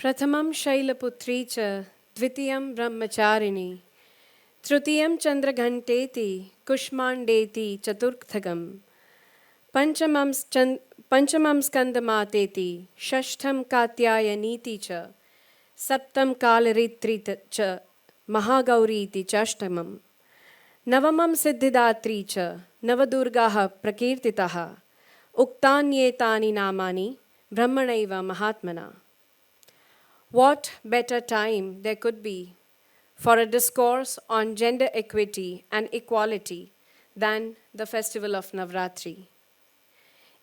प्रथमं शैलपुत्री च द्वितीयं ब्रह्मचारिणी तृतीयं चन्द्रघण्टेति कुष्माण्डेति चतुर्थकं पञ्चमं स्कन्दमातेति षष्ठं कात्यायनीति च सप्तं कालरित्री च महागौरीति च अष्टमं नवमं सिद्धिदात्री च नवदुर्गाः प्रकीर्तिताः उक्तान्येतानि नामानि ब्रह्मणैव महात्मना. What better time there could be for a discourse on gender equity and equality than the festival of Navratri?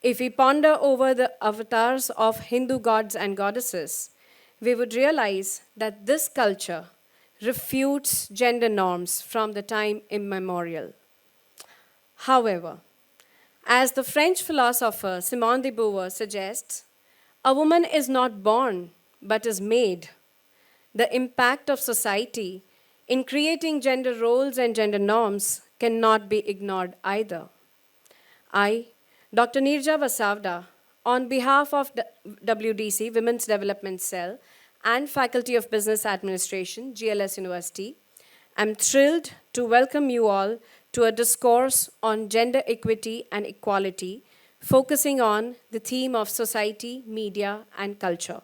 If we ponder over the avatars of Hindu gods and goddesses, we would realize that this culture refutes gender norms from the time immemorial. However, as the French philosopher Simone de Beauvoir suggests, a woman is not born but is made. The impact of society in creating gender roles and gender norms cannot be ignored either. I, Dr. Nirja Vasavda, on behalf of WDC, Women's Development Cell, and Faculty of Business Administration, GLS University, am thrilled to welcome you all to a discourse on gender equity and equality, focusing on the theme of society, media, and culture.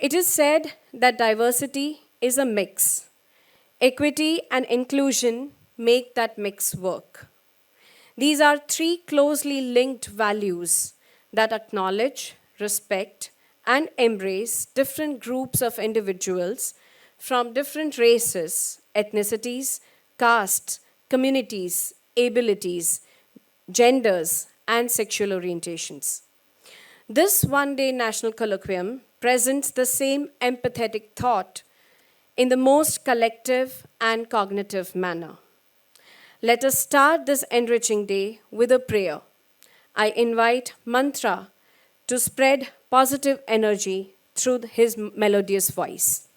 It is said that diversity is a mix. Equity and inclusion make that mix work. These are three closely linked values that acknowledge, respect, and embrace different groups of individuals from different races, ethnicities, castes, communities, abilities, genders, and sexual orientations. This one-day national colloquium presents the same empathetic thought in the most collective and cognitive manner. Let us start this enriching day with a prayer. I invite Mantra to spread positive energy through his melodious voice.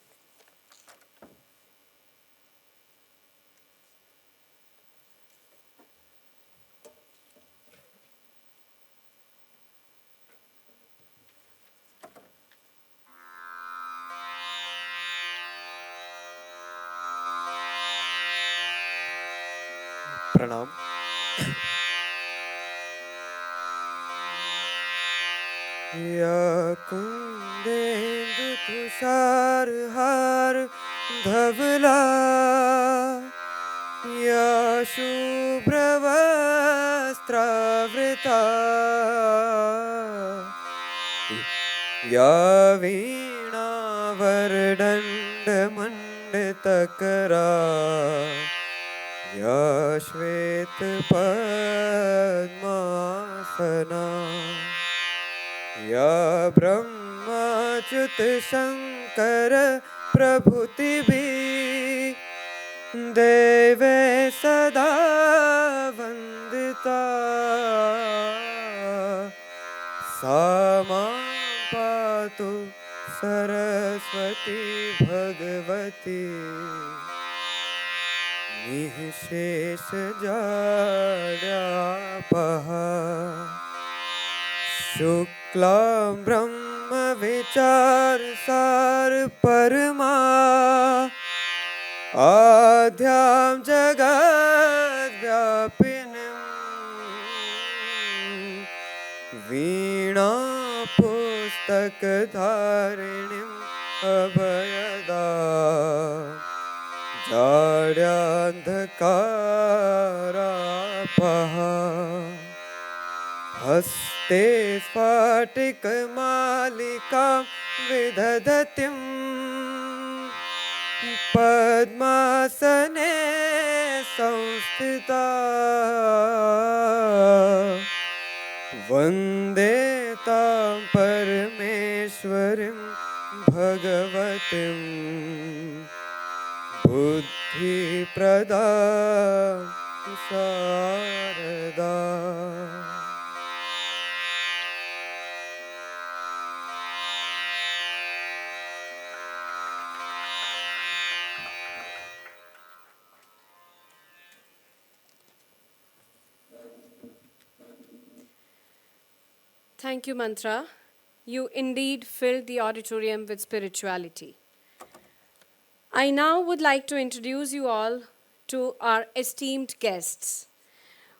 प्रणाम. या कुंदेंदु तुषार हार धवला या शुभ्रवस्त्रावृता या वीणा वरदण्डमण्डितकरा या श्वेतपद्मासना या ब्रह्मच्युत शंकर प्रभृतिभिः देवे सदा वन्दिता सा मां पातु सरस्वती भगवती निःशेष जाड्यापहा शुक्लां ब्रह्म विचार सार परमा आद्यां जगद्व्यापिनीं वीणा पुस्तकधारिणीम् अभयदा जाड्यान्धकारापहा हस्ते स्फाटिकमालिकां विदधतीं पद्मासने संस्थिता वन्दे तां परमेश्वरीं भगवतीं बुद्धिप्रदां Sharda. Thank you, Mantra. You indeed filled the auditorium with spirituality. I now would like to introduce you all to our esteemed guests.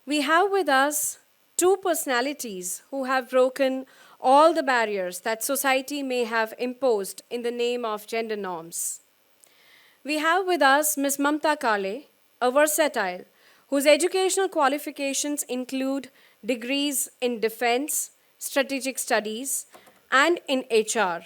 We have with us two personalities who have broken all the barriers that society may have imposed in the name of gender norms. We have with us Ms. Mamta Kale, a versatile, whose educational qualifications include degrees in defense, strategic studies, and in HR.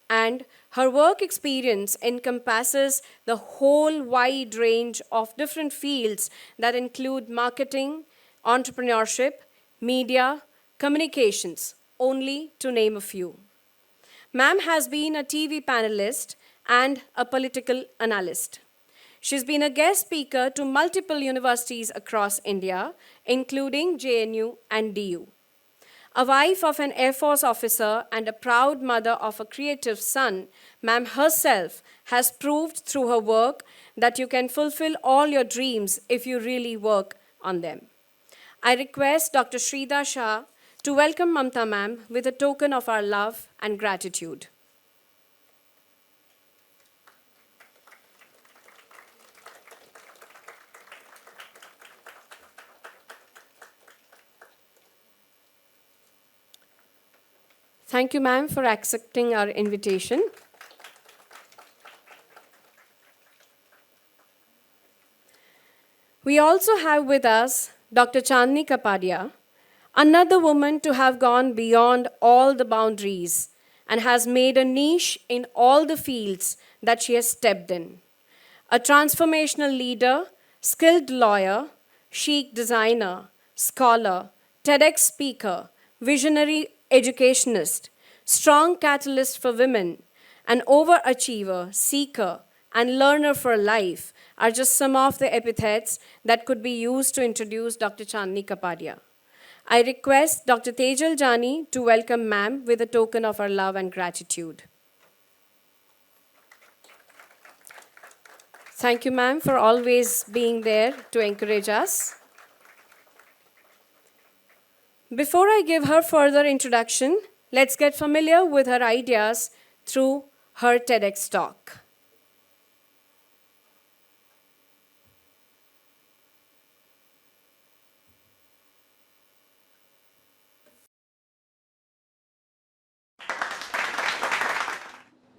And her work experience encompasses the whole wide range of different fields that include marketing, entrepreneurship, media, communications, only to name a few. Ma'am has been a TV panelist and a political analyst. She's been a guest speaker to multiple universities across India, including JNU and DU. A wife of an Air Force officer and a proud mother of a creative son, ma'am herself has proved through her work that you can fulfill all your dreams if you really work on them. I request Dr. Shrida Shah to welcome Mamta ma'am with a token of our love and gratitude. Thank you, ma'am, for accepting our invitation. We also have with us Dr. Chandni Kapadia, another woman to have gone beyond all the boundaries and has made a niche in all the fields that she has stepped in. A transformational leader, skilled lawyer, chic designer, scholar, TEDx speaker, visionary educationist, strong catalyst for women, an overachiever, seeker, and learner for life are just some of the epithets that could be used to introduce Dr. Chandni Kapadia. I request Dr. Tejal Jani to welcome ma'am with a token of our love and gratitude. Thank you, ma'am, for always being there to encourage us. Before I give her further introduction, let's get familiar with her ideas through her TEDx talk.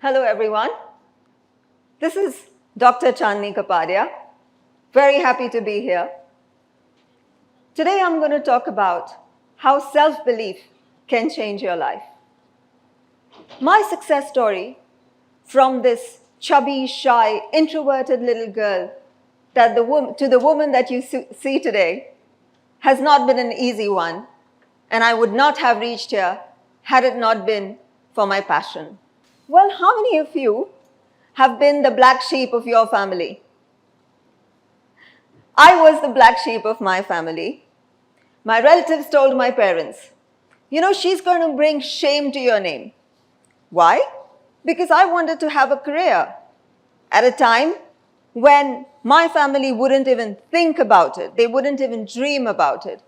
Hello, everyone. This is Dr. Chandni Kapadia. Very happy to be here. Today, I'm going to talk about how self-belief can change your life. My success story from this chubby, shy, introverted little girl to the woman that you see today has not been an easy one, and I would not have reached here had it not been for my passion. Well, how many of you have been the black sheep of your family? I was the black sheep of my family. My relatives told my parents, you know, she's going to bring shame to your name. Why? Because I wanted to have a career at a time when my family wouldn't even think about it. They wouldn't even dream about it.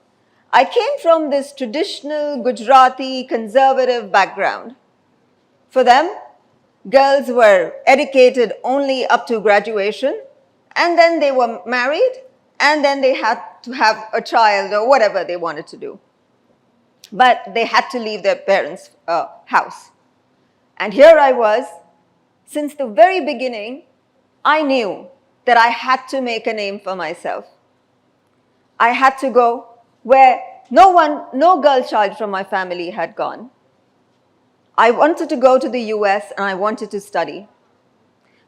I came from this traditional Gujarati conservative background. For them, girls were educated only up to graduation, and then they were married, and then they had to have a child or whatever they wanted to do. But they had to leave their parents' house. And here I was. Since the very beginning, I knew that I had to make a name for myself. I had to go where no girl child from my family had gone. I wanted to go to the US and I wanted to study.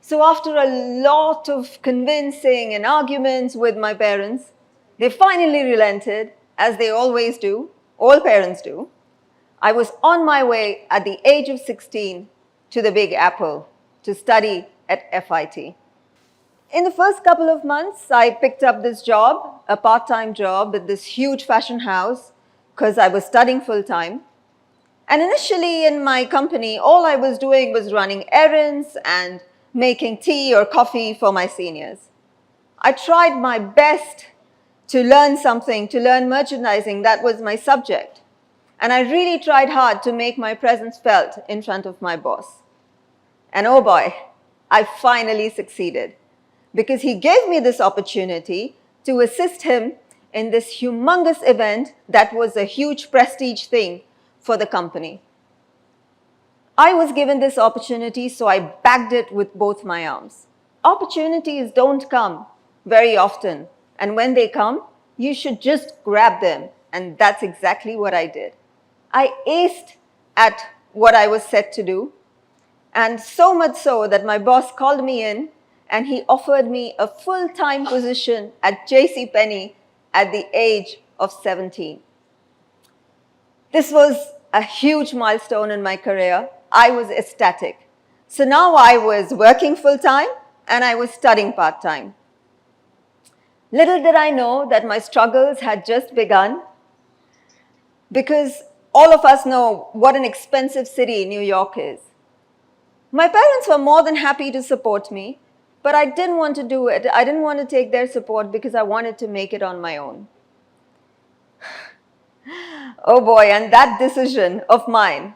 So after a lot of convincing and arguments with my parents, they finally relented, as they always do, all parents do. I was on my way at the age of 16 to the Big Apple to study at FIT. In the first couple of months, I picked up this job, a part-time job at this huge fashion house, because I was studying full-time. And initially in my company, all I was doing was running errands and making tea or coffee for my seniors. I tried my best to learn something, to learn merchandising. That was my subject. and I really tried hard to make my presence felt in front of my boss. And oh boy, I finally succeeded, because he gave me this opportunity to assist him in this humongous event that was a huge prestige thing for the company. I was given this opportunity, so I bagged it with both my arms. Opportunities don't come very often, and when they come, you should just grab them, and that's exactly what I did. I aced at what I was set to do, and so much so that my boss called me in and he offered me a full-time position at JCPenney at the age of 17. This was a huge milestone in my career. I was ecstatic. So now I was working full-time and I was studying part-time. Little did I know that my struggles had just begun, because all of us know what an expensive city New York is. My parents were more than happy to support me, but I didn't want to do it. I didn't want to take their support because I wanted to make it on my own. Oh boy, and that decision of mine,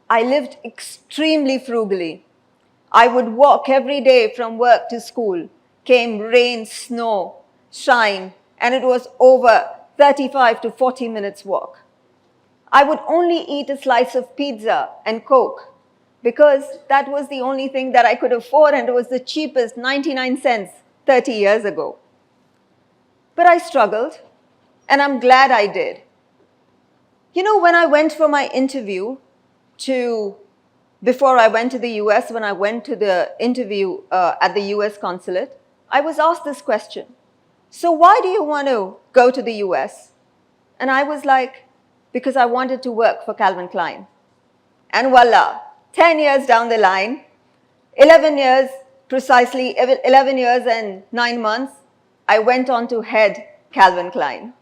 I lived extremely frugally. I would walk every day from work to school, came rain, snow, shine, and it was over 35 to 40 minutes walk. I would only eat a slice of pizza and Coke, because that was the only thing that I could afford, and it was the cheapest, 99 cents 30 years ago. But I struggled, and I'm glad I did. You know, when I went for my interview before I went to the US, when I went to the interview at the US consulate, I was asked this question: so why do you want to go to the US? And I was like, because I wanted to work for Calvin Klein. And voila, 10 years down the line, 11 years, precisely 11 years and 9 months, I went on to head Calvin Klein.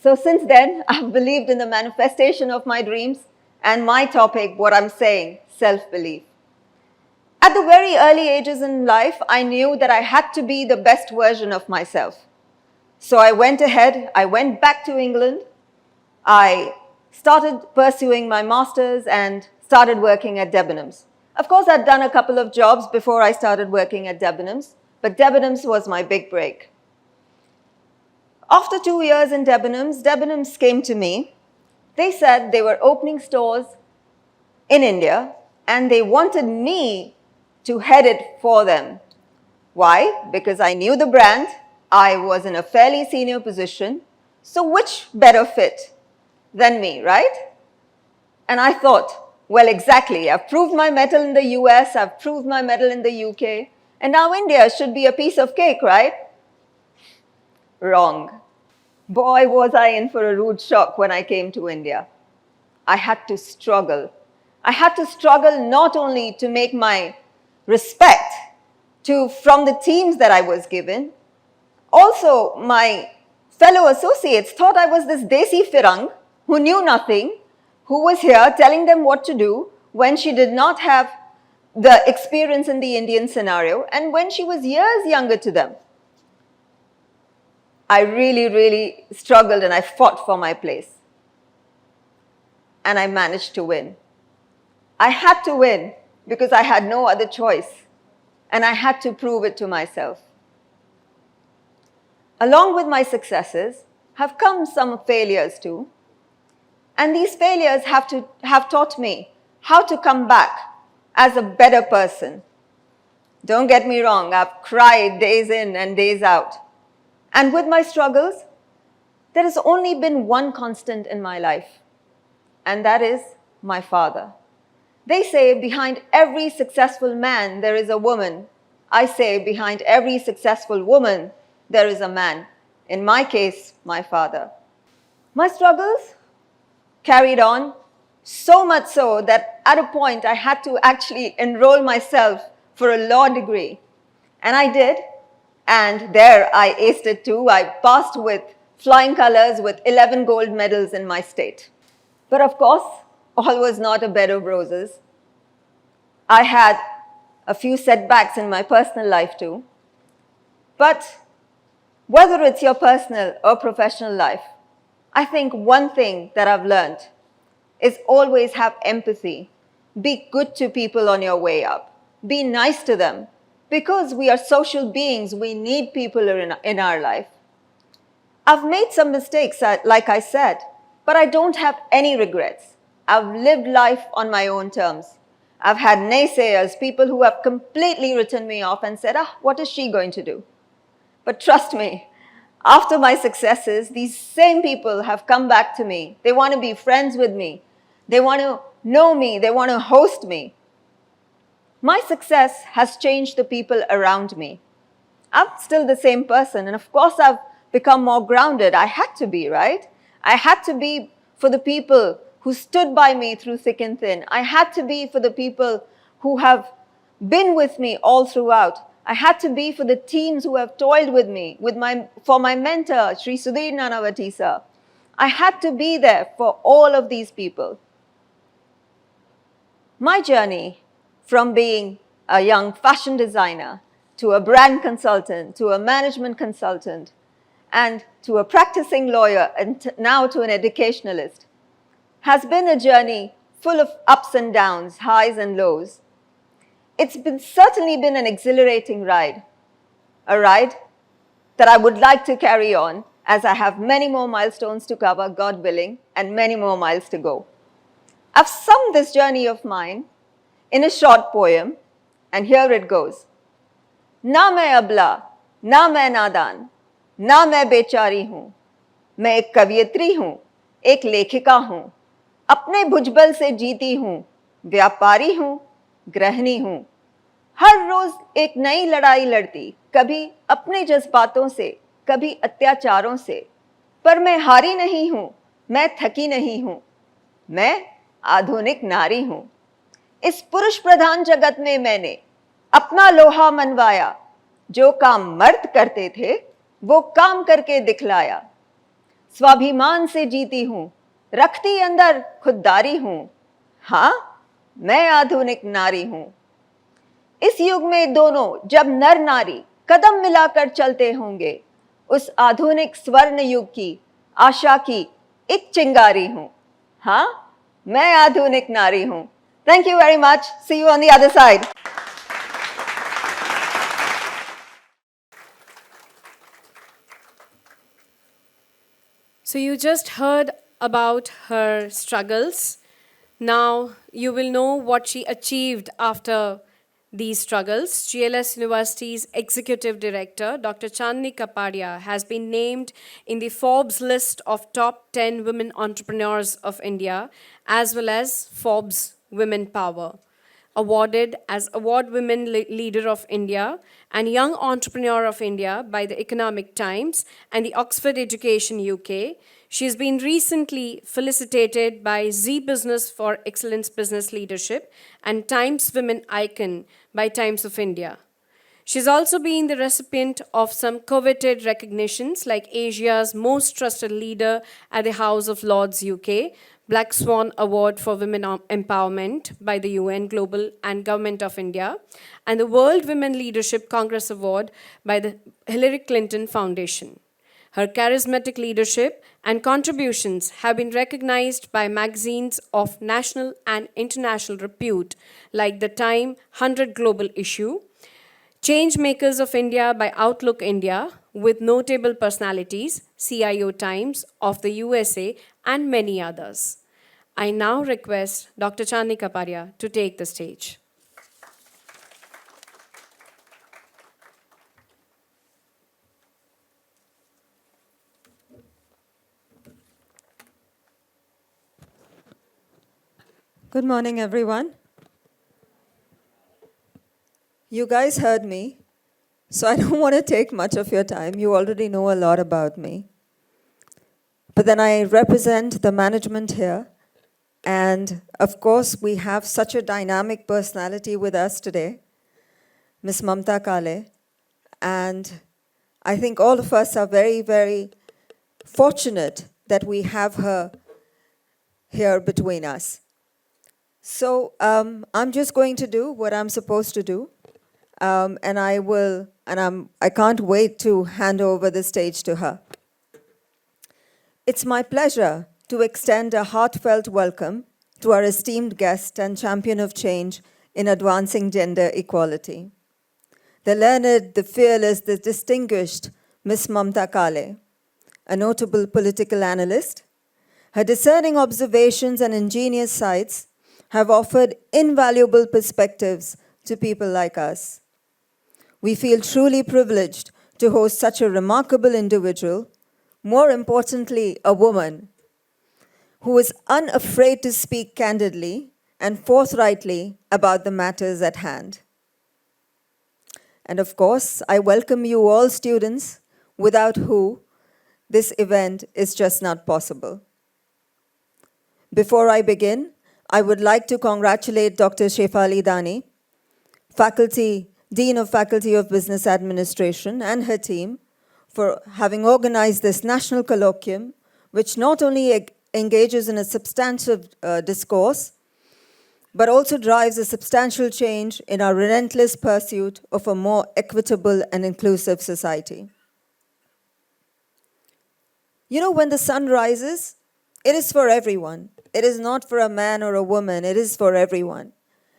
So since then, I've believed in the manifestation of my dreams, and my topic, what I'm saying, self-belief. At the very early ages in life, I knew that I had to be the best version of myself. So I went ahead, I went back to England, I started pursuing my master's and started working at Debenhams. Of course, I'd done a couple of jobs before I started working at Debenhams, but Debenhams was my big break. After 2 years in Debenhams, Debenhams came to me. They said they were opening stores in India and they wanted me to head it for them. Why? Because I knew the brand, I was in a fairly senior position, so which better fit than me, right? And I thought, well, exactly, I've proved my mettle in the US, I've proved my mettle in the UK, and now India should be a piece of cake, right? Wrong. Boy, was I in for a rude shock when I came to India. I had to struggle. I had to struggle not only to make my respect from the teams that I was given, also my fellow associates thought I was this Desi Firang who knew nothing, who was here telling them what to do when she did not have the experience in the Indian scenario and when she was years younger to them. I really, really struggled and I fought for my place. And I managed to win. I had to win because I had no other choice. And I had to prove it to myself. Along with my successes have come some failures too. And these failures have taught me how to come back as a better person. Don't get me wrong, I've cried days in and days out. And with my struggles, there has only been one constant in my life, and that is my father. They say behind every successful man there is a woman. I say behind every successful woman there is a man. In my case, my father. My struggles carried on, so much so that at a point I had to actually enroll myself for a law degree. And I did, and there I aced it too. I passed with flying colors with 11 gold medals in my state. But of course, all was not a bed of roses. I had a few setbacks in my personal life too. But whether it's your personal or professional life, I think one thing that I've learned is always have empathy. Be good to people on your way up. Be nice to them. Because we are social beings, we need people in our life. I've made some mistakes, like I said, but I don't have any regrets. I've lived life on my own terms. I've had naysayers, people who have completely written me off and said, what is she going to do? But trust me, after my successes, these same people have come back to me. They want to be friends with me. They want to know me. They want to host me. My success has changed the people around me. I'm still the same person, and of course I've become more grounded. I had to be, right? I had to be for the people who stood by me through thick and thin. I had to be for the people who have been with me all throughout. I had to be for the teams who have toiled with me, for my mentor, Sri Sudhir Nanavati sir. I had to be there for all of these people. My journey from being a young fashion designer to a brand consultant, to a management consultant, and to a practicing lawyer, and now to an educationalist, has been a journey full of ups and downs, highs and lows. It's certainly been an exhilarating ride, a ride that I would like to carry on as I have many more milestones to cover, God willing, and many more miles to go. I've summed this journey of mine in a short poem, and here it goes. ना मैं अबला, ना मैं नादान, ना मैं बेचारी हूँ, मैं एक कवियत्री हूँ, एक लेखिका हूँ, अपने भुजबल से जीती हूँ, व्यापारी हूँ, गृहिणी हूँ, हर रोज एक नई लड़ाई लड़ती, कभी अपने जज्बातों से, कभी अत्याचारों से, पर मैं हारी नहीं हूँ, मैं थकी नहीं हूँ, मैं आधुनिक नारी हूँ। इस पुरुष प्रधान जगत में मैंने अपना लोहा मनवाया, जो काम मर्द करते थे वो काम करके दिखलाया। स्वाभिमान से जीती हूँ, रखती अंदर खुददारी हूँ, हाँ मैं आधुनिक नारी हूँ। इस युग में दोनों जब नर नारी कदम मिलाकर चलते होंगे, उस आधुनिक स्वर्ण युग की आशा की एक चिंगारी हूँ, हाँ मैं आधुनिक नारी हूँ। Thank you very much. See you on the other side. So you just heard about her struggles. Now you will know what she achieved after these struggles. GLS University's Executive Director, Dr. Chandni Kapadia, has been named in the Forbes list of top 10 women entrepreneurs of India, as well as Forbes Women Power. Awarded as Award Women Leader of India and Young Entrepreneur of India by the Economic Times and the Oxford Education UK, she has been recently felicitated by Zee Business for Excellence Business Leadership and Times Women Icon by Times of India. She's also been the recipient of some coveted recognitions like Asia's Most Trusted Leader at the House of Lords UK, Black Swan Award for Women Empowerment by the UN Global and Government of India, and the World Women Leadership Congress Award by the Hillary Clinton Foundation. Her charismatic leadership and contributions have been recognized by magazines of national and international repute like the Time 100 Global Issue, Changemakers of India by Outlook India, with notable personalities, CIO Times of the USA, and many others. I now request Dr. Chandni Kapadia to take the stage. Good morning, everyone. You guys heard me, so I don't want to take much of your time. You already know a lot about me. But then I represent the management here, and of course, we have such a dynamic personality with us today, Ms. Mamta Kale, and I think all of us are very, very fortunate that we have her here between us. So I'm just going to do what I'm supposed to do, and I can't wait to hand over the stage to her. It's my pleasure to extend a heartfelt welcome to our esteemed guest and champion of change in advancing gender equality, the learned, the fearless, the distinguished Miss Mamta Kale, a notable political analyst. Her discerning observations and ingenious sights have offered invaluable perspectives to people like us. We feel truly privileged to host such a remarkable individual, more importantly, a woman, who is unafraid to speak candidly and forthrightly about the matters at hand. And of course, I welcome you all students, without who this event is just not possible. Before I begin, I would like to congratulate Dr. Shefali Dani, Dean of Faculty of Business Administration, and her team for having organized this national colloquium, which not only engages in a substantive discourse, but also drives a substantial change in our relentless pursuit of a more equitable and inclusive society. You know, when the sun rises, it is for everyone. It is not for a man or a woman, it is for everyone.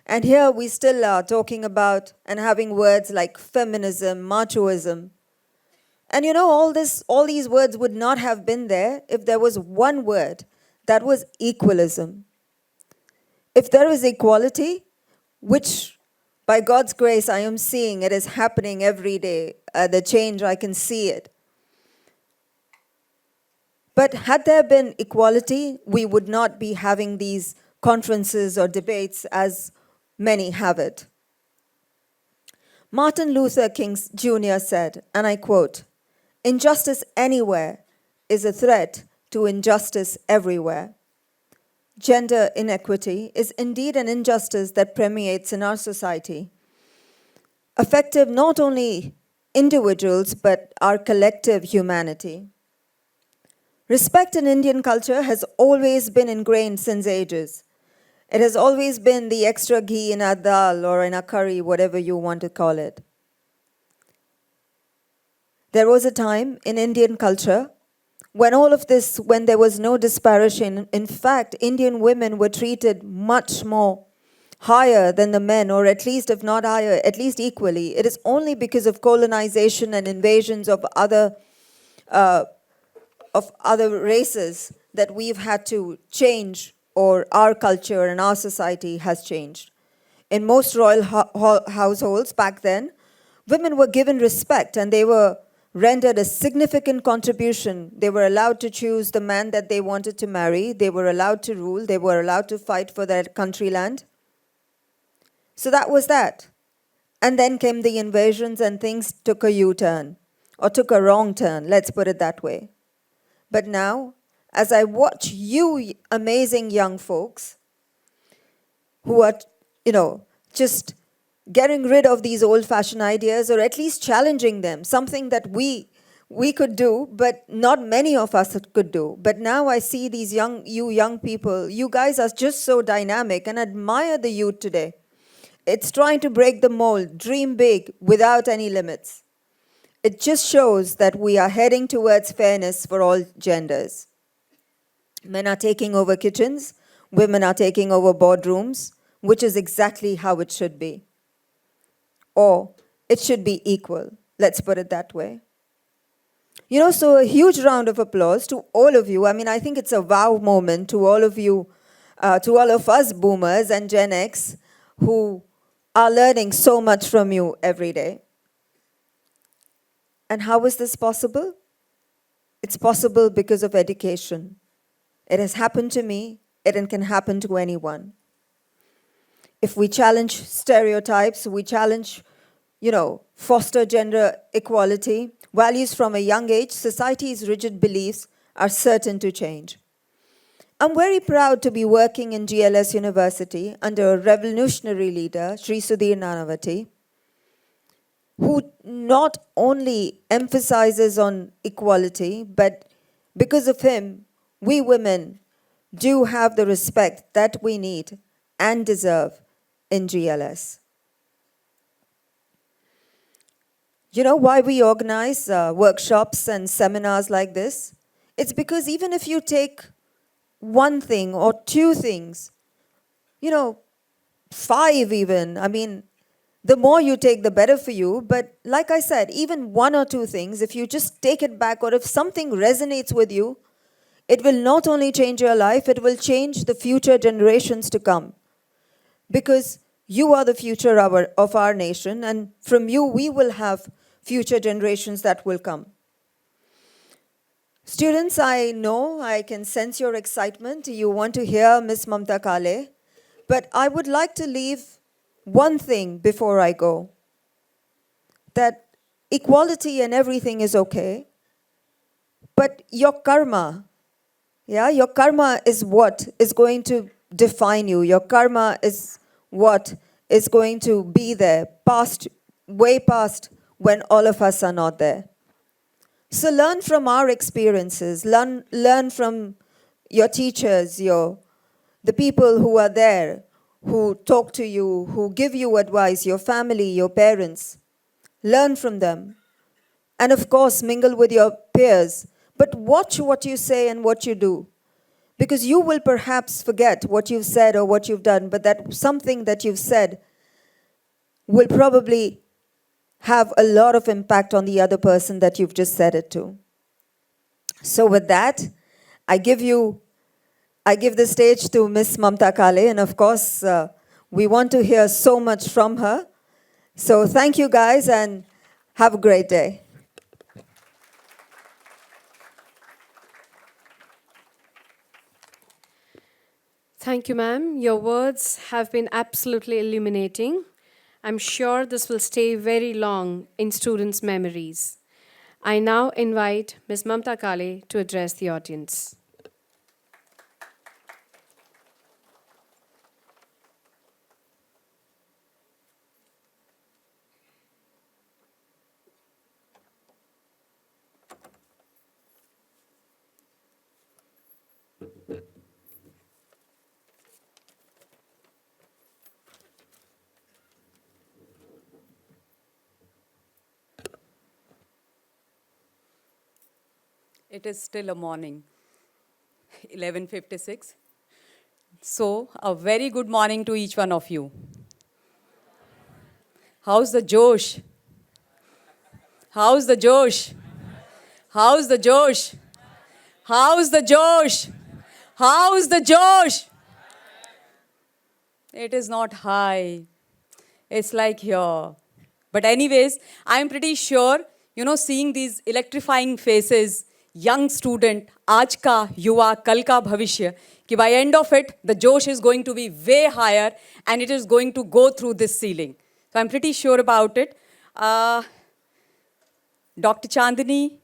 And here we still are talking about and having words like feminism, machoism. And you know, all these words would not have been there if there was one word, that was equalism. If there is equality, which by God's grace I am seeing, it is happening every day, the change, I can see it. But had there been equality, we would not be having these conferences or debates as many have it. Martin Luther King Jr. said, and I quote, "Injustice anywhere is a threat to injustice everywhere." Gender inequity is indeed an injustice that permeates in our society, affecting not only individuals, but our collective humanity. Respect in Indian culture has always been ingrained since ages. It has always been the extra ghee in a dal or in a curry, whatever you want to call it. There was a time in Indian culture when there was no disparaging. In fact, Indian women were treated much more higher than the men, or at least, if not higher, at least equally. It is only because of colonization and invasions of other races that we've had to change, or our culture and our society has changed. In most royal households back then, women were given respect and they were rendered a significant contribution. They were allowed to choose the man that they wanted to marry. They were allowed to rule. They were allowed to fight for their country land. So that was that. And then came the invasions and things took a U-turn, or took a wrong turn, let's put it that way. But now, as I watch you amazing young folks who are, just getting rid of these old-fashioned ideas, or at least challenging them, something that we could do, but not many of us could do. But now I see these young people, you guys are just so dynamic, and admire the youth today. It's trying to break the mold, dream big, without any limits. It just shows that we are heading towards fairness for all genders. Men are taking over kitchens, women are taking over boardrooms, which is exactly how it should be. Or it should be equal, let's put it that way. So a huge round of applause to all of you. I think it's a wow moment to all of you, to all of us boomers and Gen X who are learning so much from you every day. And how is this possible? It's possible because of education. It has happened to me, it can happen to anyone. If we challenge stereotypes, we challenge, foster gender equality, values from a young age, society's rigid beliefs are certain to change. I'm very proud to be working in GLS University under a revolutionary leader, Sri Sudhir Nanavati, who not only emphasizes on equality, but because of him, we women do have the respect that we need and deserve in GLS. You know why we organize workshops and seminars like this? It's because even if you take one thing or two things, 5 even, I mean, the more you take, the better for you. But like I said, even one or two things, if you just take it back, or if something resonates with you, it will not only change your life, it will change the future generations to come. Because you are the future of our nation, and from you, we will have future generations that will come. Students, I know, I can sense your excitement. You want to hear Ms. Mamta Kale. But I would like to leave one thing before I go. That equality and everything is okay. But your karma, your karma is what is going to define you. Your karma is what is going to be there, way past when all of us are not there. So learn from our experiences, learn from your teachers, the people who are there, who talk to you, who give you advice, your family, your parents. Learn from them. And of course, mingle with your peers. But watch what you say and what you do. Because you will perhaps forget what you've said or what you've done, but that something that you've said will probably have a lot of impact on the other person that you've just said it to. So with that, I give the stage to Ms. Mamta Kale, and of course, we want to hear so much from her. So thank you guys, and have a great day. Thank you, ma'am. Your words have been absolutely illuminating. I'm sure this will stay very long in students' memories. I now invite Ms. Mamta Kale to address the audience. It is still a morning, 11:56. So, a very good morning to each one of you. How's the Josh? How's the Josh? How's the Josh? How's the Josh? How's the Josh? It is not high. It's like here. But anyways, I'm pretty sure, seeing these electrifying faces, young student, aaj ka yuva, kal ka bhavishya, कि by end of it, the Josh is going to be way higher and it is going to go through this ceiling. So I'm pretty sure about it. Dr. Chandani,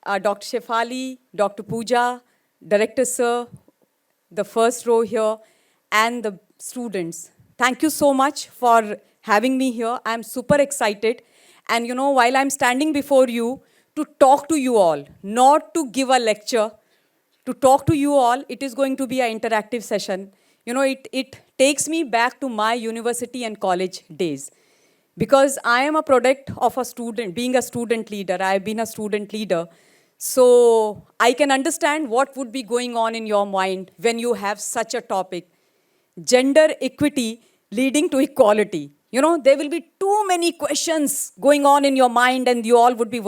Dr. Shefali, Dr. Pooja, Director Sir, the first row here, and the students. Thank you so much for having me here. I'm super excited. And while I'm standing before you to talk to you all, not to give a lecture, to talk to you all, it is going to be an interactive session. It takes me back to my university and college days. Because I am a product of a student, being a student leader. I've been a student leader. So I can understand what would be going on in your mind when you have such a topic. Gender equity leading to equality. There will be too many questions going on in your mind, and you all would be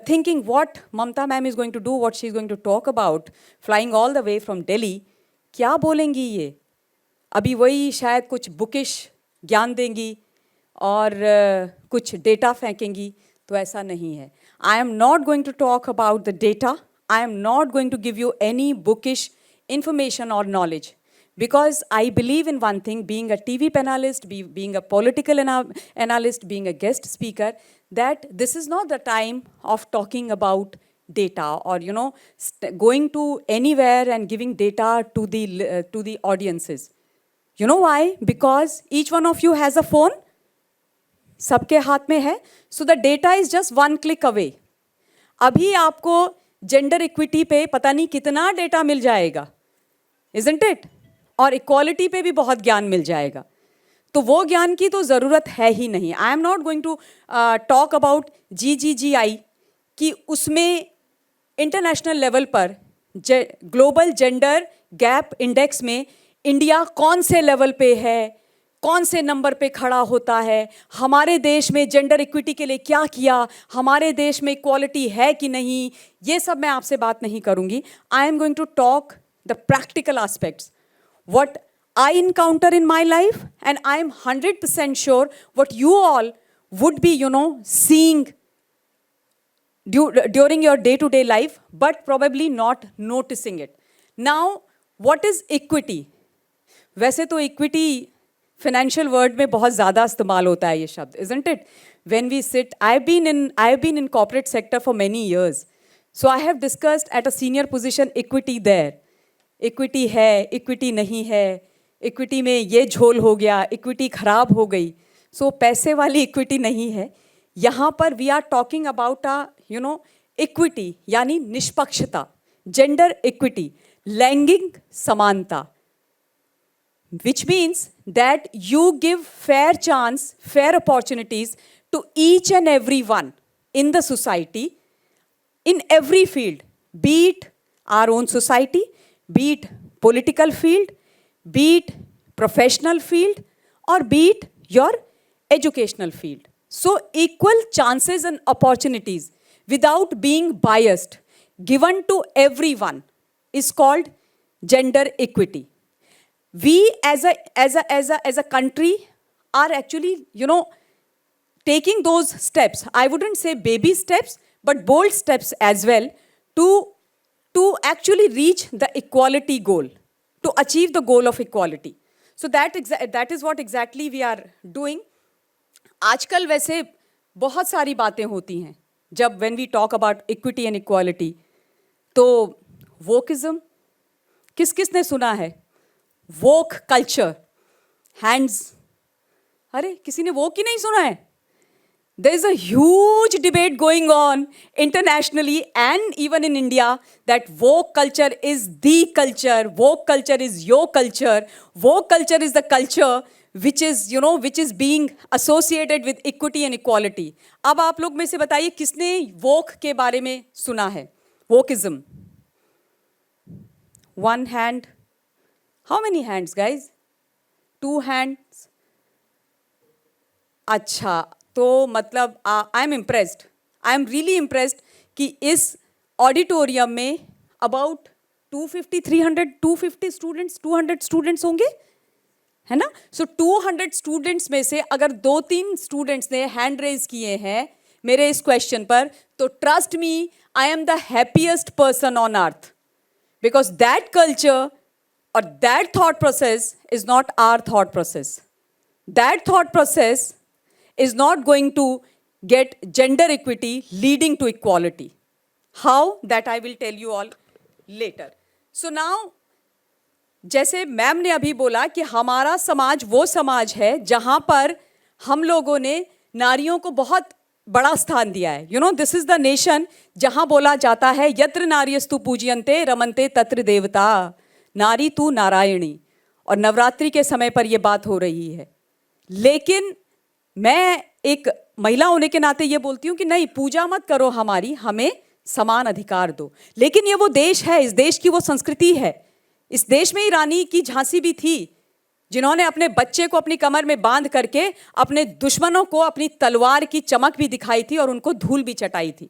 thinking what Mamta ma'am is going to do, what she's going to talk about, flying all the way from Delhi. क्या बोलेंगी ये? अभी वही शायद कुछ bookish ज्ञान देंगी और कुछ data फेंकेंगी, तो ऐसा नहीं है. I am not going to talk about the data. I am not going to give you any bookish information or knowledge. Because I believe in one thing, being a TV panelist, being a political analyst, being a guest speaker, that this is not the time of talking about data or, going to anywhere and giving data to the audiences. You know why? Because each one of you has a phone. सबके हाथ में है. So the data is just one click away. अभी आपको gender equity पे पता नहीं कितना data मिल जाएगा. Isn't it? और इक्वालिटी पे भी बहुत ज्ञान मिल जाएगा. तो वो ज्ञान की तो ज़रूरत है ही नहीं. I am not going to talk about GGGI कि उसमें इंटरनेशनल लेवल पर ग्लोबल जेंडर गैप इंडेक्स में इंडिया कौन से लेवल पे है, कौन से नंबर पे खड़ा होता है, हमारे देश में जेंडर इक्विटी के लिए क्या किया, हमारे देश में इक्वालिटी है कि नहीं, ये सब मैं आपसे बात नहीं करूंगी. I am going to talk the practical aspects, what I encounter in my life, and I am 100% sure what you all would be, seeing during your day-to-day life, but probably not noticing it. Now, what is equity? वैसे तो equity financial word में बहुत ज़्यादा इस्तेमाल होता है ये शब्द, isn't it? When we sit, I've been in corporate sector for many years, so I have discussed at a senior position equity there. Equity है, इक्विटी नहीं है, इक्विटी में ये झोल हो गया, इक्विटी खराब हो गई. सो पैसे वाली इक्विटी नहीं है यहाँ पर. We are talking about equity यानी निष्पक्षता, जेंडर इक्विटी, लैंगिक समानता, which means that you give fair chance, fair opportunities to each and everyone in the society, in every field, be it our own society, be it political field, be it professional field, or be it your educational field. So equal chances and opportunities without being biased given to everyone is called gender equity. We as a country are actually taking those steps. I wouldn't say baby steps, but bold steps as well to actually reach the equality goal, to achieve the goal of equality. So that is what exactly we are doing. आजकल वैसे बहुत सारी बातें होती हैं जब when we talk about equity and equality. तो wokeism किसने सुना है? Woke culture, hands. अरे किसी ने वोक ही नहीं सुना है? There is a huge debate going on internationally and even in India that woke culture is the culture, woke culture is your culture, woke culture is the culture which is being associated with equity and equality. अब आप लोग में से बताइए किसने woke के बारे में सुना है? Wokeism. One hand. How many hands, guys? 2 hands. अच्छा, तो मतलब I am impressed, I am really impressed कि इस ऑडिटोरियम में अबाउट 250 स्टूडेंट्स होंगे, है ना? सो 200 स्टूडेंट्स में से अगर 2-3 स्टूडेंट्स ने हैंड रेज किए हैं मेरे इस क्वेश्चन पर, तो trust me, I am the happiest person on earth, because that culture और that thought process is not our thought process. That thought process is not going to get gender equity leading to equality. How? That I will tell you all later. So now, जैसे ma'am ने अभी बोला कि हमारा समाज वो समाज है जहाँ पर हम लोगों ने नारियों को बहुत बड़ा स्थान दिया है. This is the nation जहाँ बोला जाता है यत्र नार्यस्तु पूज्यन्ते रमन्ते तत्र देवता, नारी तू नारायणी. और नवरात्रि के समय पर ये बात हो रही है. लेकिन मैं एक महिला होने के नाते ये बोलती हूँ कि नहीं, पूजा मत करो हमारी, हमें समान अधिकार दो. लेकिन ये वो देश है, इस देश की वो संस्कृति है. इस देश में ही रानी की झांसी भी थी जिन्होंने अपने बच्चे को अपनी कमर में बांध करके अपने दुश्मनों को अपनी तलवार की चमक भी दिखाई थी और उनको धूल भी चटाई थी.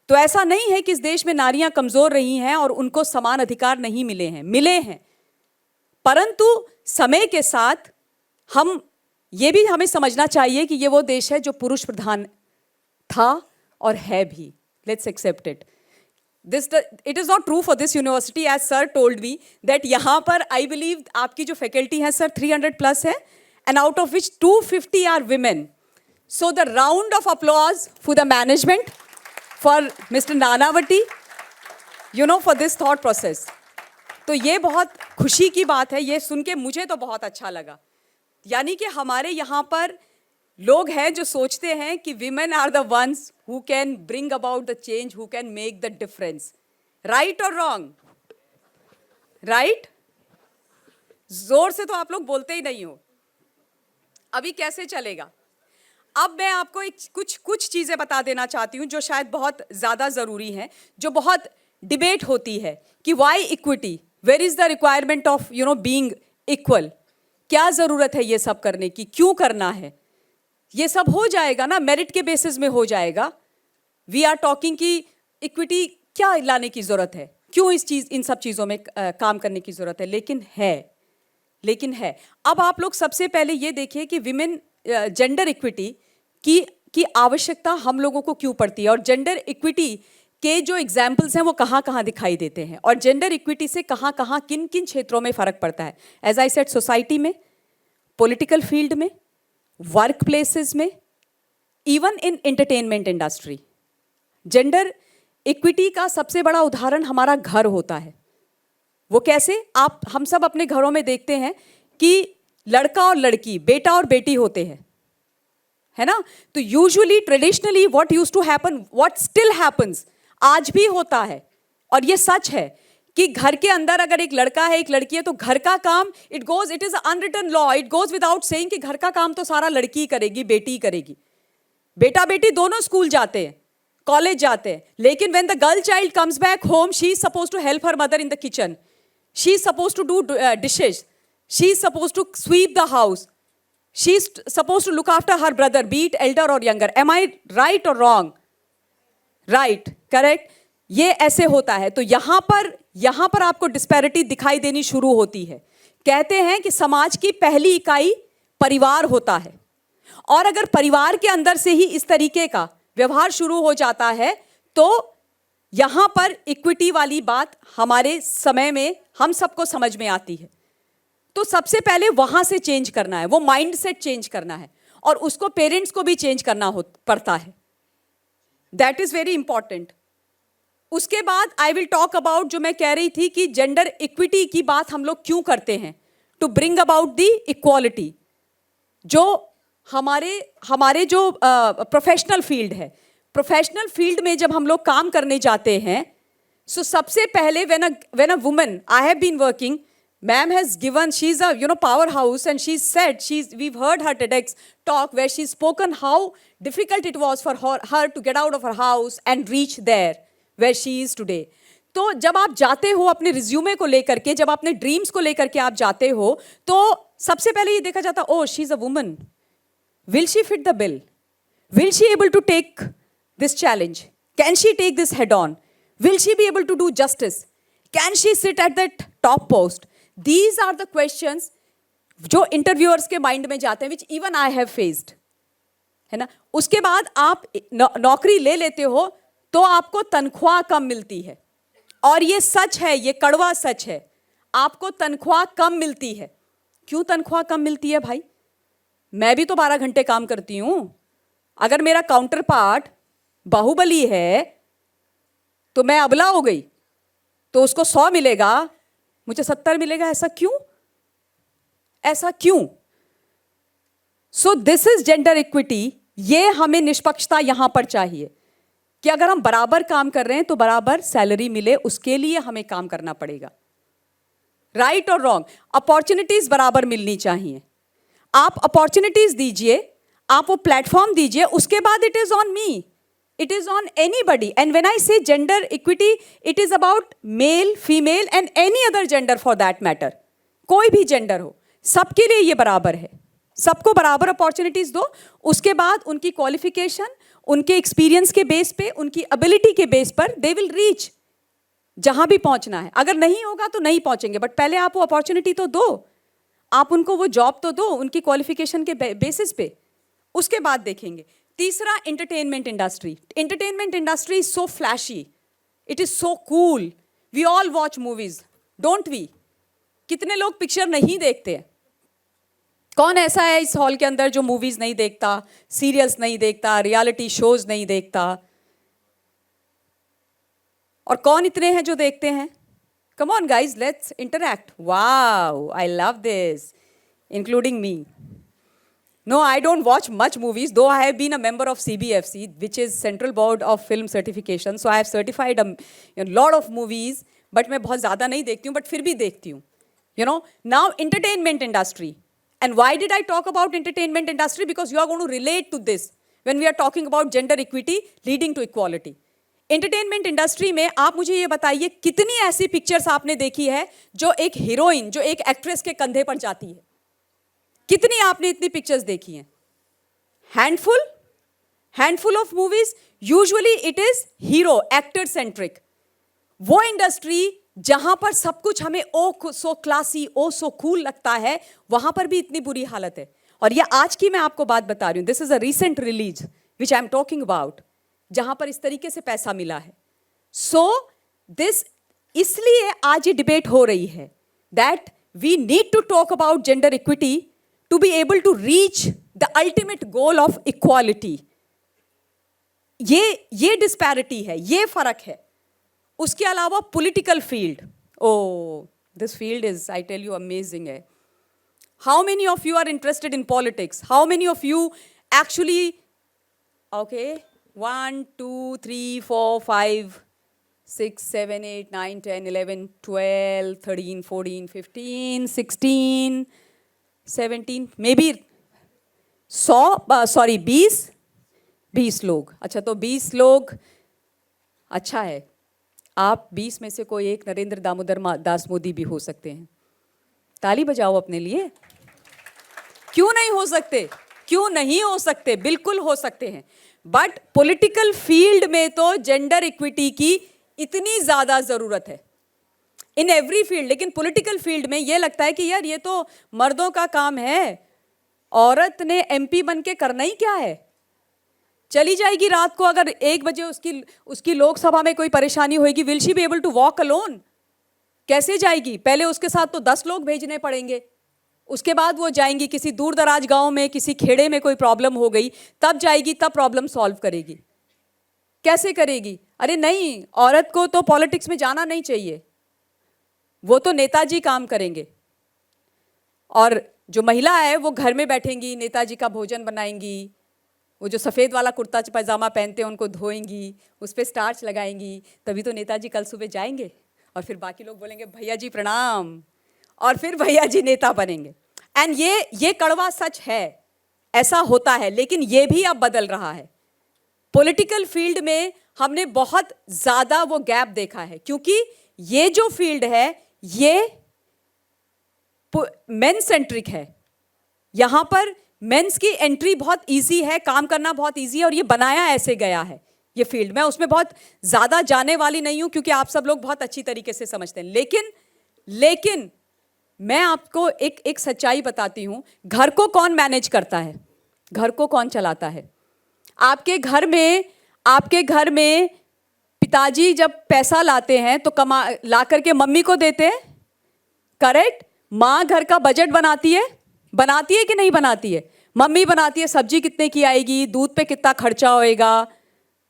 तो ऐसा नहीं है कि इस देश में नारियां कमजोर रही हैं और उनको समान अधिकार नहीं मिले हैं. परंतु समय के साथ ये भी हमें समझना चाहिए कि ये वो देश है जो पुरुष प्रधान था और है भी. Let's accept it. It is not true for this university, as sir told me that यहाँ पर आई बिलीव आपकी जो फैकल्टी है सर 300 प्लस है, and out of which 250 are women. So the round of applause for the management, for mister Nanavati, for this thought process. तो ये बहुत खुशी की बात है, ये सुन के मुझे तो बहुत अच्छा लगा. यानी कि हमारे यहाँ पर लोग हैं जो सोचते हैं कि women are the ones who can bring about the change, who can make the difference. Right or wrong? Right? जोर से तो आप लोग बोलते ही नहीं हो. अभी कैसे चलेगा? अब मैं आपको कुछ चीज़ें बता देना चाहती हूँ जो शायद बहुत ज़्यादा ज़रूरी हैं, जो बहुत डिबेट होती है कि why equity, where is the requirement of being equal, क्या जरूरत है ये सब करने की, क्यों करना है, ये सब हो जाएगा ना, मेरिट के बेसिस में हो जाएगा. वी आर टॉकिंग कि इक्विटी क्या लाने की जरूरत है, क्यों इन सब चीजों में काम करने की जरूरत है, लेकिन है. अब आप लोग सबसे पहले ये देखिए कि विमेन जेंडर इक्विटी की आवश्यकता हम लोगों को क्यों पड़ती है, और जेंडर इक्विटी के जो एग्जाम्पल्स हैं वो कहाँ कहाँ दिखाई देते हैं, और जेंडर इक्विटी से कहाँ कहाँ किन किन क्षेत्रों में फर्क पड़ता है. एज आई सेड, सोसाइटी में, पॉलिटिकल फील्ड में, वर्क प्लेसेस में, even in entertainment industry. Gender equity का सबसे बड़ा उदाहरण हमारा घर होता है. वो कैसे, हम सब अपने घरों में देखते हैं कि लड़का और लड़की, बेटा और बेटी होते हैं, है ना. तो usually traditionally what used to happen, what still happens, आज भी होता है, और ये सच है कि घर के अंदर अगर एक लड़का है एक लड़की है तो घर का काम it is unwritten law, it goes without saying कि घर का काम तो सारा लड़की करेगी, बेटी करेगी. बेटा बेटी दोनों स्कूल जाते हैं, कॉलेज जाते हैं, लेकिन when the girl child comes back home, she is suppose to help her mother in the kitchen, she is suppose to do dishes, she is suppose to sweep the house, she is suppose to look after her brother, be it elder और younger. Am I right और wrong? Right, correct. ये ऐसे होता है. तो यहां पर आपको डिस्पैरिटी दिखाई देनी शुरू होती है. कहते हैं कि समाज की पहली इकाई परिवार होता है, और अगर परिवार के अंदर से ही इस तरीके का व्यवहार शुरू हो जाता है तो यहां पर इक्विटी वाली बात हमारे समय में हम सबको समझ में आती है. तो सबसे पहले वहां से चेंज करना है, वो माइंडसेट चेंज करना है, और उसको पेरेंट्स को भी चेंज करना पड़ता है. That is very important. उसके बाद आई विल टॉक अबाउट, जो मैं कह रही थी कि जेंडर इक्विटी की बात हम लोग क्यों करते हैं, to bring about the equality. जो हमारे जो प्रोफेशनल फील्ड है, प्रोफेशनल फील्ड में जब हम लोग काम करने जाते हैं, सो सबसे पहले when a woman, I have been working, ma'am has given, she's a powerhouse, and she said, we've heard her TEDx talk where she's spoken how difficult it was for her to get out of her house and reach there where she is today. तो जब आप जाते हो अपने resume को लेकर के, जब अपने ड्रीम्स को लेकर के आप जाते हो, तो सबसे पहले ये देखा जाता, oh she is a woman, will she fit the bill, will she able to take this challenge, can she take this head on, will she be able to do justice, can she sit at that top post. These are the questions जो interviewers के mind में जाते हैं, which even I have faced, है ना. उसके बाद आप नौकरी ले लेते हो तो आपको तनख्वाह कम मिलती है, और ये सच है, ये कड़वा सच है, आपको तनख्वाह कम मिलती है. क्यों तनख्वाह कम मिलती है भाई? मैं भी तो 12 घंटे काम करती हूं. अगर मेरा काउंटर पार्ट बाहुबली है तो मैं अबला हो गई, तो उसको 100 मिलेगा, मुझे 70 मिलेगा. ऐसा क्यों? सो दिस इज जेंडर इक्विटी. ये हमें निष्पक्षता यहां पर चाहिए कि अगर हम बराबर काम कर रहे हैं तो बराबर सैलरी मिले, उसके लिए हमें काम करना पड़ेगा. राइट और रॉन्ग? अपॉर्चुनिटीज बराबर मिलनी चाहिए. आप अपॉर्चुनिटीज दीजिए, आप वो प्लेटफॉर्म दीजिए, उसके बाद it is on me, it is on anybody. And when I say gender equity, it is about male, female and any other gender for that matter. कोई भी जेंडर हो, सबके लिए ये बराबर है. सबको बराबर अपॉर्चुनिटीज दो. उसके बाद उनकी क्वालिफिकेशन, उनके एक्सपीरियंस के बेस पे, उनकी एबिलिटी के बेस पर दे विल रीच जहां भी पहुंचना है. अगर नहीं होगा तो नहीं पहुंचेंगे, बट पहले आप वो अपॉर्चुनिटी तो दो, आप उनको वो जॉब तो दो उनकी क्वालिफिकेशन के बेसिस पे. उसके बाद देखेंगे. तीसरा, entertainment industry. Entertainment industry is so flashy, it is so cool, we all watch movies, don't we? कितने लोग पिक्चर नहीं देखते हैं? कौन ऐसा है इस हॉल के अंदर जो मूवीज नहीं देखता, सीरियल्स नहीं देखता, रियलिटी शोज नहीं देखता? और कौन इतने हैं जो देखते हैं? Come on guys, let's interact. Wow, I love this, including me. No, I don't watch much movies, though I have been a member of CBFC, which is Central Board of Film Certification. So I have certified a lot of movies, but मैं बहुत ज़्यादा नहीं देखती हूँ, but फिर भी देखती हूँ. Now entertainment industry. And why did I talk about entertainment industry? Because you are going to relate to this when we are talking about gender equity leading to equality. Entertainment industry में आप मुझे ये बताइए कितनी ऐसी pictures आपने देखी है जो एक हीरोइन, जो एक एक्ट्रेस के कंधे पर जाती है? कितनी आपने इतनी पिक्चर्स देखी हैं? Handful of movies. Usually it is hero actor centric. वो इंडस्ट्री जहां पर सब कुछ हमें ओ सो क्लासी, ओ सो कूल लगता है, वहां पर भी इतनी बुरी हालत है. और ये आज की मैं आपको बात बता रही हूं. This is a recent release which I am talking about, जहां पर इस तरीके से पैसा मिला है. सो दिस, इसलिए आज ये डिबेट हो रही है that we need to talk about gender equity to be able to reach the ultimate goal of equality. ये डिस्पैरिटी है, ये फर्क है. उसके अलावा political field, oh this field is, I tell you, amazing है. How many of you are interested in politics? How many of you actually, okay, 1 2 3 4 5 6 7 8 9 10 11 12 13 14 15 16 17, may be 20 लोग. अच्छा, तो 20 लोग, अच्छा है. आप 20 में से कोई एक नरेंद्र दामोदर दास मोदी भी हो सकते हैं. ताली बजाओ अपने लिए. क्यों नहीं हो सकते? क्यों नहीं हो सकते? बिल्कुल हो सकते हैं. बट पॉलिटिकल फील्ड में तो जेंडर इक्विटी की इतनी ज्यादा जरूरत है इन एवरी फील्ड. लेकिन पॉलिटिकल फील्ड में ये लगता है कि यार ये तो मर्दों का काम है, औरत ने एमपी बन के करना ही क्या है? चली जाएगी रात को, अगर 1 बजे उसकी लोकसभा में कोई परेशानी होगी, will she be able to walk alone? कैसे जाएगी? पहले उसके साथ तो 10 लोग भेजने पड़ेंगे. उसके बाद वो जाएंगी किसी दूर दराज गांव में, किसी खेड़े में कोई प्रॉब्लम हो गई, तब जाएगी, तब प्रॉब्लम सॉल्व करेगी. कैसे करेगी? अरे नहीं, औरत को तो पॉलिटिक्स में जाना नहीं चाहिए, वो तो नेताजी काम करेंगे. और जो महिला है वो घर में बैठेंगी, नेताजी का भोजन बनाएंगी, वो जो सफ़ेद वाला कुर्ता पैजामा पहनते हैं उनको धोएंगी, उस पर स्टार्च लगाएंगी, तभी तो नेताजी कल सुबह जाएंगे. और फिर बाकी लोग बोलेंगे भैया जी प्रणाम, और फिर भैया जी नेता बनेंगे. एंड ये कड़वा सच है, ऐसा होता है. लेकिन ये भी अब बदल रहा है. पॉलिटिकल फील्ड में हमने बहुत ज़्यादा वो गैप देखा है, क्योंकि ये जो फील्ड है ये मेन सेंट्रिक है. यहाँ पर मेंस की एंट्री बहुत इजी है, काम करना बहुत इजी है, और ये बनाया ऐसे गया है ये फील्ड. मैं उसमें बहुत ज़्यादा जाने वाली नहीं हूँ, क्योंकि आप सब लोग बहुत अच्छी तरीके से समझते हैं. लेकिन मैं आपको एक सच्चाई बताती हूँ. घर को कौन मैनेज करता है? घर को कौन चलाता है? आपके घर में पिताजी जब पैसा लाते हैं तो ला करके मम्मी को देते हैं, करेक्ट? माँ घर का बजट बनाती है कि नहीं बनाती है? मम्मी बनाती है. सब्जी कितने की आएगी, दूध पे कितना खर्चा होएगा,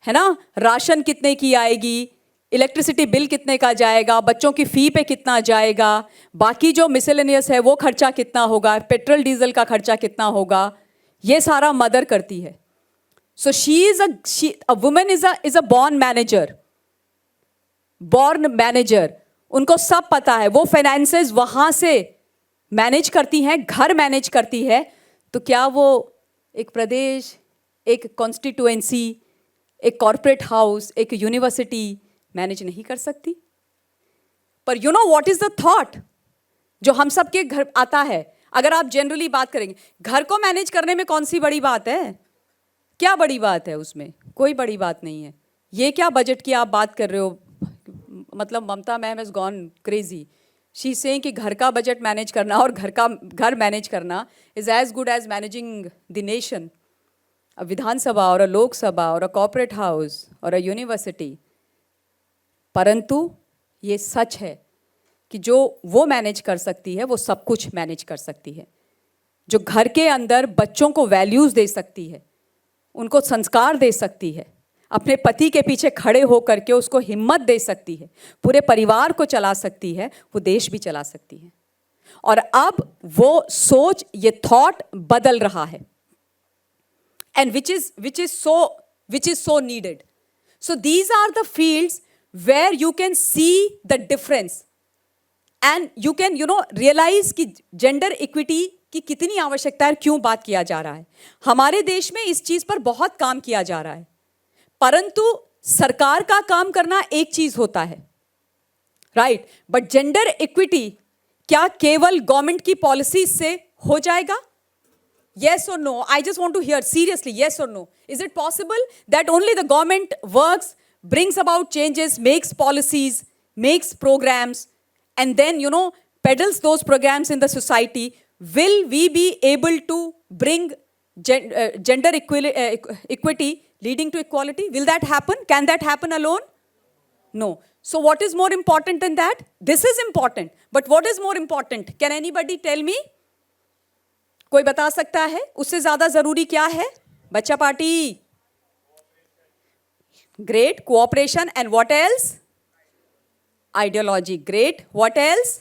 है ना, राशन कितने की आएगी, इलेक्ट्रिसिटी बिल कितने का जाएगा, बच्चों की फ़ी पे कितना जाएगा, बाकी जो मिसलेनियस है वो खर्चा कितना होगा, पेट्रोल डीजल का खर्चा कितना होगा, ये सारा मदर करती है. सो a woman is a born manager. उनको सब पता है, वो फाइनेंसेस वहाँ से मैनेज करती हैं, घर मैनेज करती है. तो क्या वो एक प्रदेश, एक कॉन्स्टिट्यूएंसी, एक कॉर्पोरेट हाउस, एक यूनिवर्सिटी मैनेज नहीं कर सकती? पर you know what is the thought जो हम सब के घर आता है? अगर आप जनरली बात करेंगे, घर को मैनेज करने में कौन सी बड़ी बात है? क्या बड़ी बात है उसमें? कोई बड़ी बात नहीं है. ये क्या बजट की आप बात कर रहे हो? मतलब Mamata ma'am has gone crazy. She saying कि घर का बजट मैनेज करना और घर मैनेज करना is as good as managing the nation. अ विधानसभा और अ लोकसभा और अ कॉर्पोरेट हाउस और अ यूनिवर्सिटी. परंतु ये सच है कि जो वो मैनेज कर सकती है वो सब कुछ मैनेज कर सकती है. जो घर के अंदर बच्चों को वैल्यूज़ दे सकती है, उनको संस्कार दे सकती है, अपने पति के पीछे खड़े होकर के उसको हिम्मत दे सकती है, पूरे परिवार को चला सकती है, वो देश भी चला सकती है. और अब वो सोच, ये थॉट बदल रहा है. And which is so needed. So these are the fields where you can see the difference and you can realize कि gender equity की कितनी आवश्यकता है, क्यों बात किया जा रहा है. हमारे देश में इस चीज पर बहुत काम किया जा रहा है, परंतु सरकार का काम करना एक चीज होता है, राइट, बट जेंडर इक्विटी क्या केवल गवर्नमेंट की पॉलिसी से हो जाएगा? Yes or no? I just want to hear seriously, yes or no? Is it possible that only the government works, brings about changes, makes policies, makes programs, and then, peddles those programs in the society? Will we be able to bring gender equity leading to equality? Will that happen? Can that happen alone? No. So what is more important than that? This is important. But what is more important? Can anybody tell me? कोई बता सकता है उससे ज्यादा जरूरी क्या है? बच्चा party. Great. Cooperation. And what else? Ideology. Great. What else?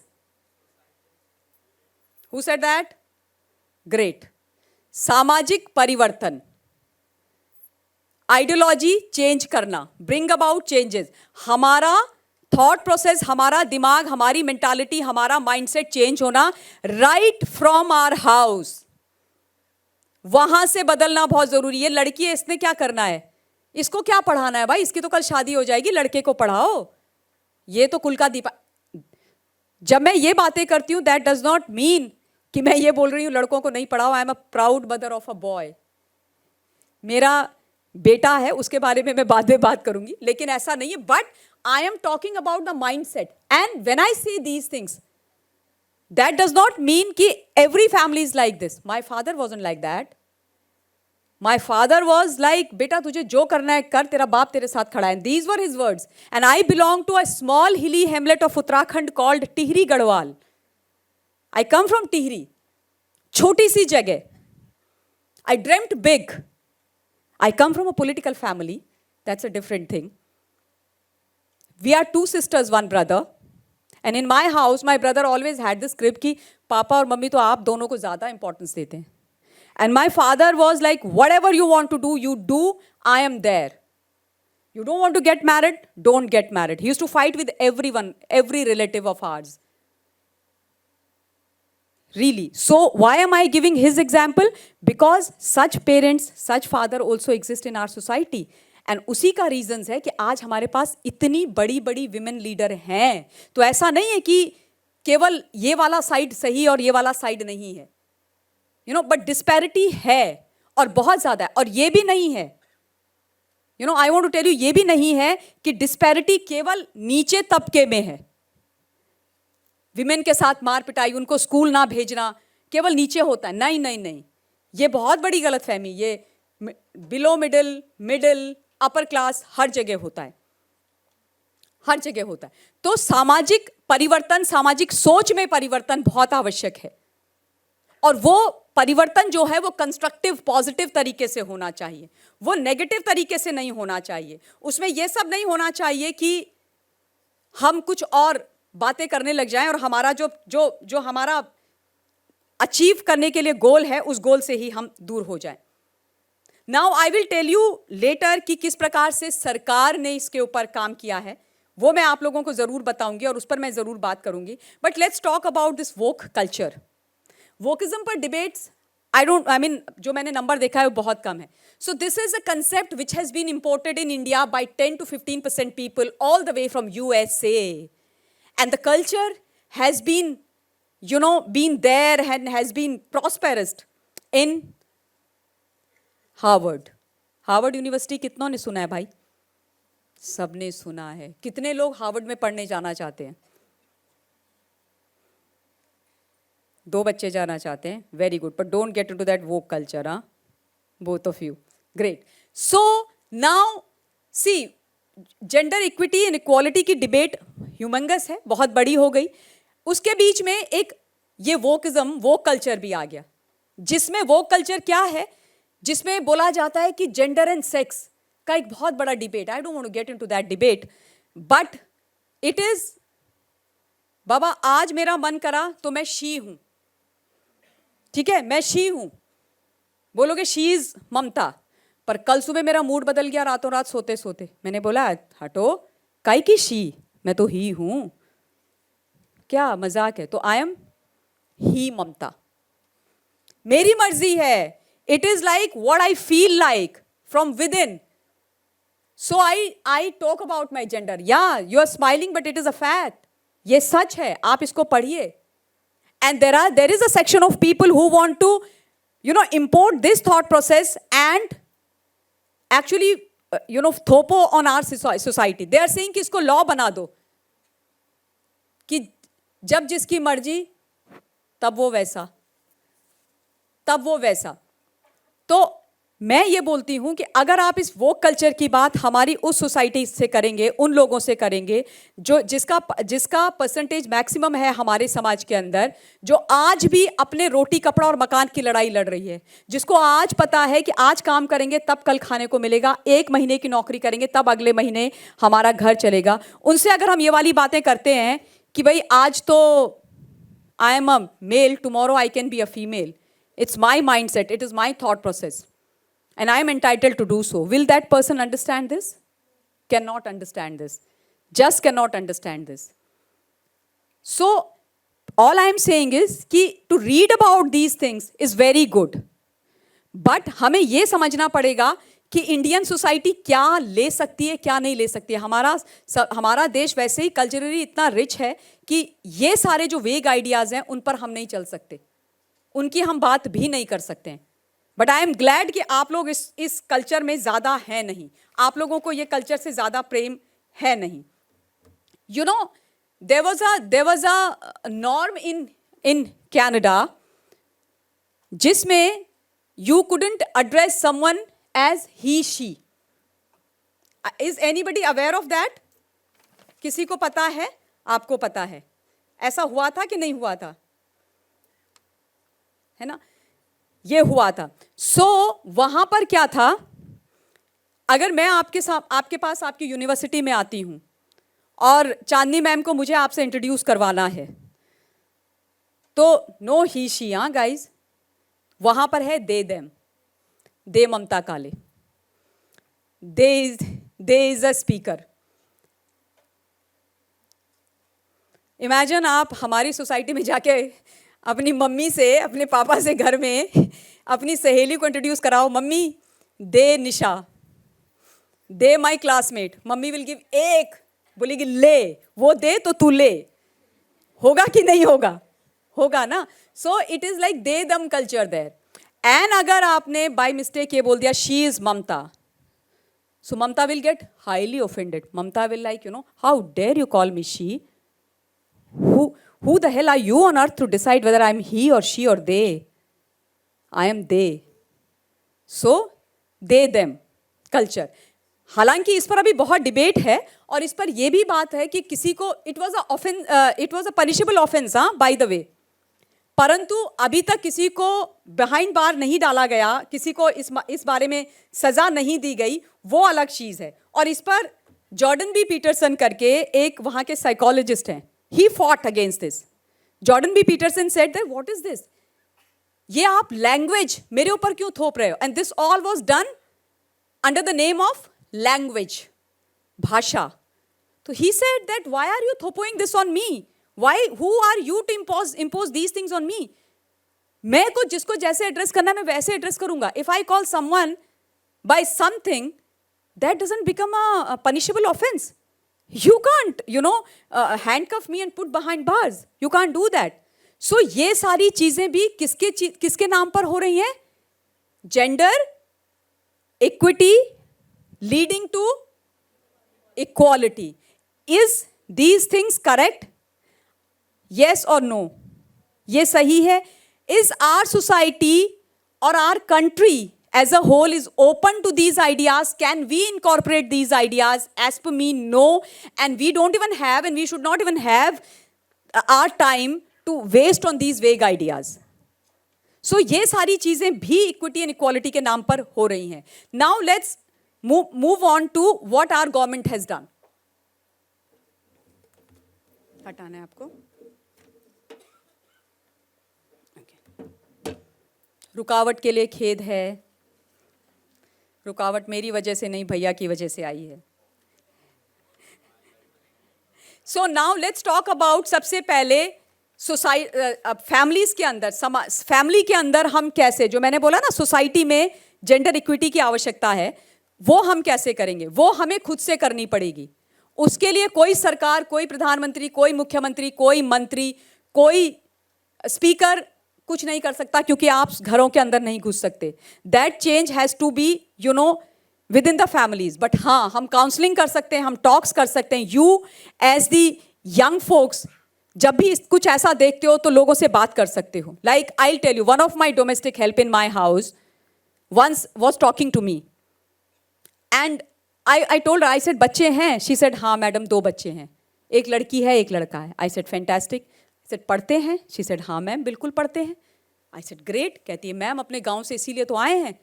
Who said that? Great. सामाजिक परिवर्तन. आइडियोलॉजी चेंज करना, ब्रिंग अबाउट चेंजेस. हमारा थॉट प्रोसेस, हमारा दिमाग, हमारी मेंटालिटी, हमारा माइंडसेट चेंज होना राइट फ्रॉम आवर हाउस. वहां से बदलना बहुत जरूरी है. लड़की है, इसने क्या करना है? इसको क्या पढ़ाना है भाई? इसकी तो कल शादी हो जाएगी, लड़के को पढ़ाओ. ये तो कुल का दीपा. जब मैं ये बातें करती हूं, दैट डज नॉट मीन कि मैं ये बोल रही हूं लड़कों को नहीं पढ़ाओ. आई am a proud mother of a boy. मेरा बेटा है, उसके बारे में मैं बाद में बात करूंगी, लेकिन ऐसा नहीं है. But I am talking about the mindset. And when I say these things, that does not mean कि every family is like this. My father wasn't like that. My father was like, बेटा तुझे जो करना है कर, तेरा बाप तेरे साथ खड़ा है. These were his words. And I belong to a small hilly hamlet of Uttarakhand called Tehri Garhwal. I come from Tehri, छोटी सी जगह. I dreamed big. I come from a political family. That's a different thing. We are two sisters, one brother. And in my house, my brother always had this script कि पापा और mummy तो आप दोनों को ज़्यादा importance देते हैं. And my father was like, whatever you want to do, you do. I am there. You don't want to get married? Don't get married. He used to fight with everyone, every relative of ours. Really. So why am I giving his example? Because such parents, such father also exist in our society. And उसी का reasons है कि आज हमारे पास इतनी बड़ी बड़ी women leader हैं. तो ऐसा नहीं है कि केवल ये वाला side सही और ये वाला side नहीं है. But disparity है और बहुत ज़्यादा है. और ये भी नहीं है. I want to tell you, ये भी नहीं है कि disparity केवल नीचे तबके में है. विमेन के साथ मार पिटाई, उनको स्कूल ना भेजना केवल नीचे होता है. नहीं नहीं नहीं, ये बहुत बड़ी गलतफहमी. ये below middle, middle, upper class, हर जगह होता है, हर जगह होता है. तो सामाजिक परिवर्तन, सामाजिक सोच में परिवर्तन बहुत आवश्यक है. और वो परिवर्तन जो है वो कंस्ट्रक्टिव, पॉजिटिव तरीके से होना चाहिए. वो नेगेटिव तरीके से नहीं होना चाहिए. उसमें ये सब नहीं होना चाहिए कि हम कुछ और बातें करने लग जाएं और हमारा जो हमारा अचीव करने के लिए गोल है, उस गोल से ही हम दूर हो जाएं. Now I will tell you later कि किस प्रकार से सरकार ने इसके ऊपर काम किया है. वो मैं आप लोगों को जरूर बताऊंगी और उस पर मैं जरूर बात करूंगी. But let's talk about this woke culture. Wokeism पर डिबेट्स जो मैंने नंबर देखा है वो बहुत कम है. So this is a concept which has been imported in India by 10 to 15% people all the way from USA. And the culture has been, been there and has been prosperous in Harvard. Harvard University कितनों ने सुना है भाई? सबने सुना है. कितने लोग हार्वर्ड में पढ़ने जाना चाहते हैं? 2 बच्चे जाना चाहते हैं. Very good. But don't get into that woke culture, huh? Both of you. Great. So now, see, gender equity and equality की डिबेट ह्यूमंगस है, बहुत बड़ी हो गई. उसके बीच में एक ये वोकिज्म, वोक कल्चर भी आ गया, जिसमें वोक कल्चर क्या है, जिसमें बोला जाता है कि जेंडर एंड सेक्स का एक बहुत बड़ा debate. I don't want to get into that debate, but it is, बाबा आज मेरा मन करा तो मैं शी हूं. ठीक है, मैं शी हूं. बोलोगे शी इज ममता. पर कल सुबह मेरा मूड बदल गया रातों रात सोते सोते. मैंने बोला हटो, काई की शी, मैं तो ही हूं. क्या मजाक है? तो आई एम ही ममता. मेरी मर्जी है. It is like what I feel like from with in. So I talk about my gender. Yeah, you are smiling, but it is a fact. ये सच है, आप इसको पढ़िए. And there is a section of people who want to, import this thought process and actually, थोपो on our society. They are saying कि इसको law बना दो, कि जब जिसकी मर्जी तब वो वैसा. तो मैं ये बोलती हूं कि अगर आप इस वोक कल्चर की बात हमारी उस सोसाइटी से करेंगे, उन लोगों से करेंगे जो जिसका परसेंटेज मैक्सिमम है हमारे समाज के अंदर, जो आज भी अपने रोटी कपड़ा और मकान की लड़ाई लड़ रही है, जिसको आज पता है कि आज काम करेंगे तब कल खाने को मिलेगा, 1 महीने की नौकरी करेंगे तब अगले महीने हमारा घर चलेगा, उनसे अगर हम ये वाली बातें करते हैं कि भाई आज तो I am a male, tomorrow I can be a female, it's my mindset, it is my thought process, and I am entitled to do so. Will that person understand this? Cannot understand this. Just cannot understand this. So, all I am saying is कि to read about these things is very good. But हमें ये समझना पड़ेगा कि Indian society क्या ले सकती है, क्या नहीं ले सकती है. हमारा देश वैसे ही कल्चरली इतना रिच है कि ये सारे जो वेग आइडियाज़ हैं उन पर हम नहीं चल सकते, उनकी हम बात भी नहीं कर सकते हैं. बट आई एम ग्लैड कि आप लोग इस कल्चर में ज़्यादा हैं नहीं, आप लोगों को ये कल्चर से ज़्यादा प्रेम है नहीं. There was a norm in Canada जिसमें you couldn't address someone as he she. Is anybody aware of that? किसी को पता है? आपको पता है ऐसा हुआ था कि नहीं हुआ था? है ना, ये हुआ था. सो वहां पर क्या था, अगर मैं आपके पास आपकी यूनिवर्सिटी में आती हूं और चांदनी मैम को मुझे आपसे इंट्रोड्यूस करवाना है, तो नो ही शी. हाँ गाइज, वहां पर है दे देम. दे ममता काले, दे इज अ स्पीकर. इमेजिन आप हमारी सोसाइटी में जाके अपनी मम्मी से, अपने पापा से घर में अपनी सहेली को इंट्रोड्यूस कराओ, mummy they Nisha, they my classmate. Mummy will give एक, बोलेगी ले, वो दे तो तू ले. होगा कि नहीं होगा? होगा ना. So it is like they दम कल्चर देयर. एंड अगर आपने बाय मिस्टेक ये बोल दिया she is Mamta, so Mamta will get highly offended. Mamta will like how dare you call me she. Who the hell are you on earth to decide whether I'm he or she or they? I am they. So, they them culture. हालांकि इस पर अभी बहुत debate है और इस पर यह भी बात है कि किसी को it was a punishable offence, हाँ बाय द वे, परंतु अभी तक किसी को बिहाइंड बार नहीं डाला गया, किसी को इस बारे में सजा नहीं दी गई, वो अलग चीज है. और इस पर जॉर्डन बी पीटरसन करके एक वहां के साइकोलॉजिस्ट हैं, he fought against this. Jordan B. Peterson said that what is this? ये आप लैंग्वेज मेरे ऊपर क्यों थोप रहे हो? And this all was done under the name of language, भाषा. So he said that why are you throwing this on me? Who are you to impose these things on me? मैं को जिसको जैसे एड्रेस करना मैं वैसे address करूंगा. If I call someone by something, that doesn't become a punishable offense. You can't, handcuff me and put behind bars. You can't do that. So ये सारी चीजें भी किसके नाम पर हो रही हैं? Gender equity leading to equality. Is these things correct? Yes or no? ये सही है? Is our society or our country as a whole is open to these ideas? Can we incorporate these ideas? As per me, no. And we don't even have, and we should not even have our time to waste on these vague ideas. So ये सारी चीजें भी equity and equality के नाम पर हो रही हैं. Now let's move on to what our government has done. हटाना है आपको. रुकावट के लिए खेद है. रुकावट मेरी वजह से नहीं, भैया की वजह से आई है. So now let's talk about, सबसे पहले फैमिलीज के अंदर, फैमिली के अंदर हम कैसे, जो मैंने बोला ना सोसाइटी में जेंडर इक्विटी की आवश्यकता है, वो हम कैसे करेंगे? वो हमें खुद से करनी पड़ेगी। उसके लिए कोई सरकार, कोई प्रधानमंत्री, कोई मुख्यमंत्री, कोई मंत्री, कोई स्पीकर कुछ नहीं कर सकता, क्योंकि आप घरों के अंदर नहीं घुस सकते। That change has to be within the families. But हाँ, हम काउंसलिंग कर सकते हैं, हम टॉक्स कर सकते हैं। You as the young folks, जब भी कुछ ऐसा देखते हो तो लोगों से बात कर सकते हो। Like I tell you, one of my domestic help in my house once was talking to me and I told her, I said बच्चे हैं? She said हाँ मैडम 2 बच्चे हैं, एक लड़की है एक लड़का है। I said fantastic। I said पढ़ते हैं? She said हाँ मैम बिल्कुल पढ़ते हैं। I said great। कहती है मैम अपने गांव से इसीलिए तो आए हैं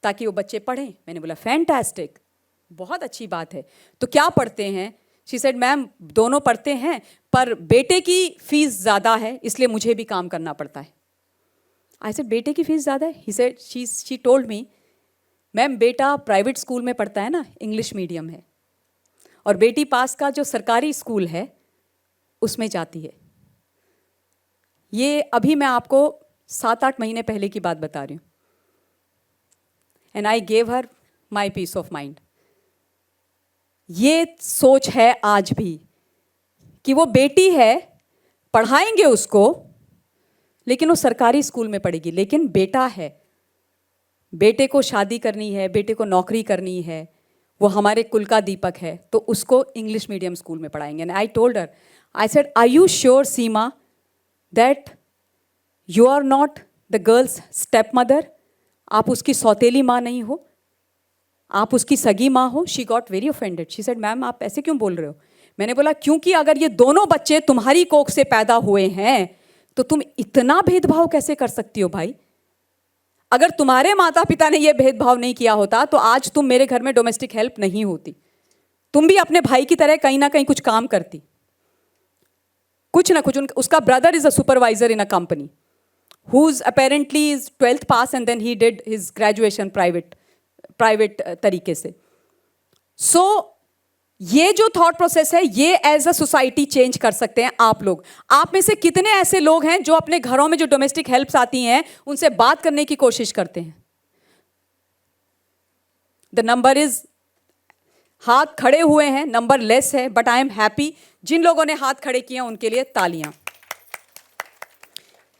ताकि वो बच्चे पढ़ें। मैंने बोला फैंटास्टिक, बहुत अच्छी बात है। तो क्या पढ़ते हैं? She said मैम दोनों पढ़ते हैं, पर बेटे की फीस ज़्यादा है इसलिए मुझे भी काम करना पड़ता है। I said बेटे की फीस ज़्यादा है? He said, she told me, ma'am बेटा प्राइवेट स्कूल में पढ़ता है ना, इंग्लिश मीडियम है, और बेटी पास का जो सरकारी स्कूल है उसमें जाती है। ये अभी मैं आपको 7-8 महीने पहले की बात बता रही हूँ। And I gave her my piece of mind. ये सोच है आज भी कि वो बेटी है, पढ़ाएंगे उसको, लेकिन वो सरकारी स्कूल में पढ़ेगी। लेकिन बेटा है, बेटे को शादी करनी है, बेटे को नौकरी करनी है, वो हमारे कुल का दीपक है, तो उसको इंग्लिश मीडियम स्कूल में पढ़ाएंगे। And I told her, I said are you sure Seema that you are not the girl's stepmother? आप उसकी सौतेली माँ नहीं हो, आप उसकी सगी माँ हो। She got very offended. She said ma'am आप ऐसे क्यों बोल रहे हो? मैंने बोला क्योंकि अगर ये दोनों बच्चे तुम्हारी कोख से पैदा हुए हैं तो तुम इतना भेदभाव कैसे कर सकती हो भाई? अगर तुम्हारे माता पिता ने यह भेदभाव नहीं किया होता तो आज तुम मेरे घर में डोमेस्टिक हेल्प नहीं होती, तुम भी अपने भाई की तरह कहीं ना कहीं कुछ काम करती, कुछ ना कुछ। उसका brother is a supervisor in a company who's apparently is 12th pass and then he did his graduation private तरीके से। So ये जो थॉट प्रोसेस है ये एज अ सोसाइटी चेंज कर सकते हैं आप लोग। आप में से कितने ऐसे लोग हैं जो अपने घरों में जो डोमेस्टिक हेल्प्स आती हैं उनसे बात करने की कोशिश करते हैं? द नंबर इज, हाथ खड़े हुए हैं, नंबर लेस है, बट आई एम हैप्पी। जिन लोगों ने हाथ खड़े किए उनके लिए तालियां।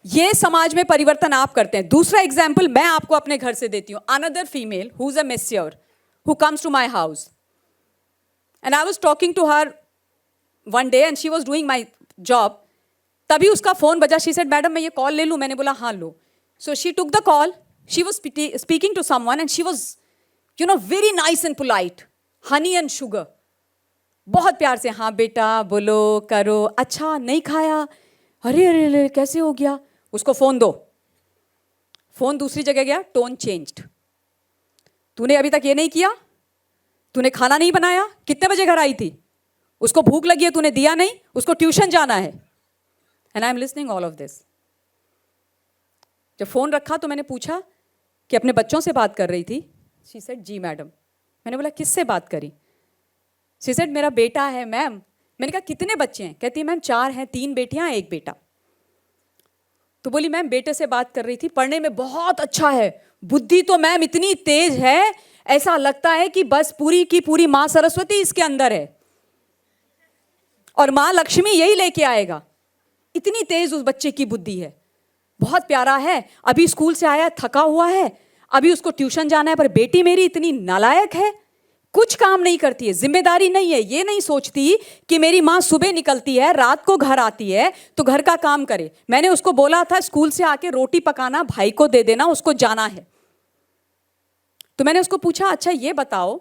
ये समाज में परिवर्तन आप करते हैं। दूसरा एग्जाम्पल मैं आपको अपने घर से देती हूं। Another female who is a masseur who comes to my house and I was talking to her one day and she was doing my job। तभी उसका फोन बजा। she said मैडम मैं ये कॉल ले लूं? मैंने बोला हाँ लो। so she took the call, she was speaking to someone and she was very nice and polite, honey and sugar, बहुत प्यार से हाँ बेटा बोलो करो, अच्छा नहीं खाया, अरे अरे अरे कैसे हो गया, उसको फोन दो। फोन दूसरी जगह गया, टोन चेंज्ड। तूने अभी तक ये नहीं किया, तूने खाना नहीं बनाया, कितने बजे घर आई थी, उसको भूख लगी है तूने दिया नहीं, उसको ट्यूशन जाना है। And I am listening all of this. जब फोन रखा तो मैंने पूछा कि अपने बच्चों से बात कर रही थी? शी सेड जी मैडम। मैंने बोला किससे बात करी? शी सेड मेरा बेटा है मैम। मैंने कहा कितने बच्चे हैं? कहती है मैम 4 हैं, 3 बेटियां 1 बेटा। तो बोली मैम बेटे से बात कर रही थी, पढ़ने में बहुत अच्छा है, बुद्धि तो मैम इतनी तेज है, ऐसा लगता है कि बस पूरी की पूरी मां सरस्वती इसके अंदर है और मां लक्ष्मी यही लेके आएगा, इतनी तेज उस बच्चे की बुद्धि है, बहुत प्यारा है। अभी स्कूल से आया थका हुआ है, अभी उसको ट्यूशन जाना है, पर बेटी मेरी इतनी नालायक है, कुछ काम नहीं करती है, जिम्मेदारी नहीं है, ये नहीं सोचती कि मेरी माँ सुबह निकलती है रात को घर आती है तो घर का काम करे। मैंने उसको बोला था स्कूल से आके रोटी पकाना भाई को दे देना, उसको जाना है। तो मैंने उसको पूछा अच्छा ये बताओ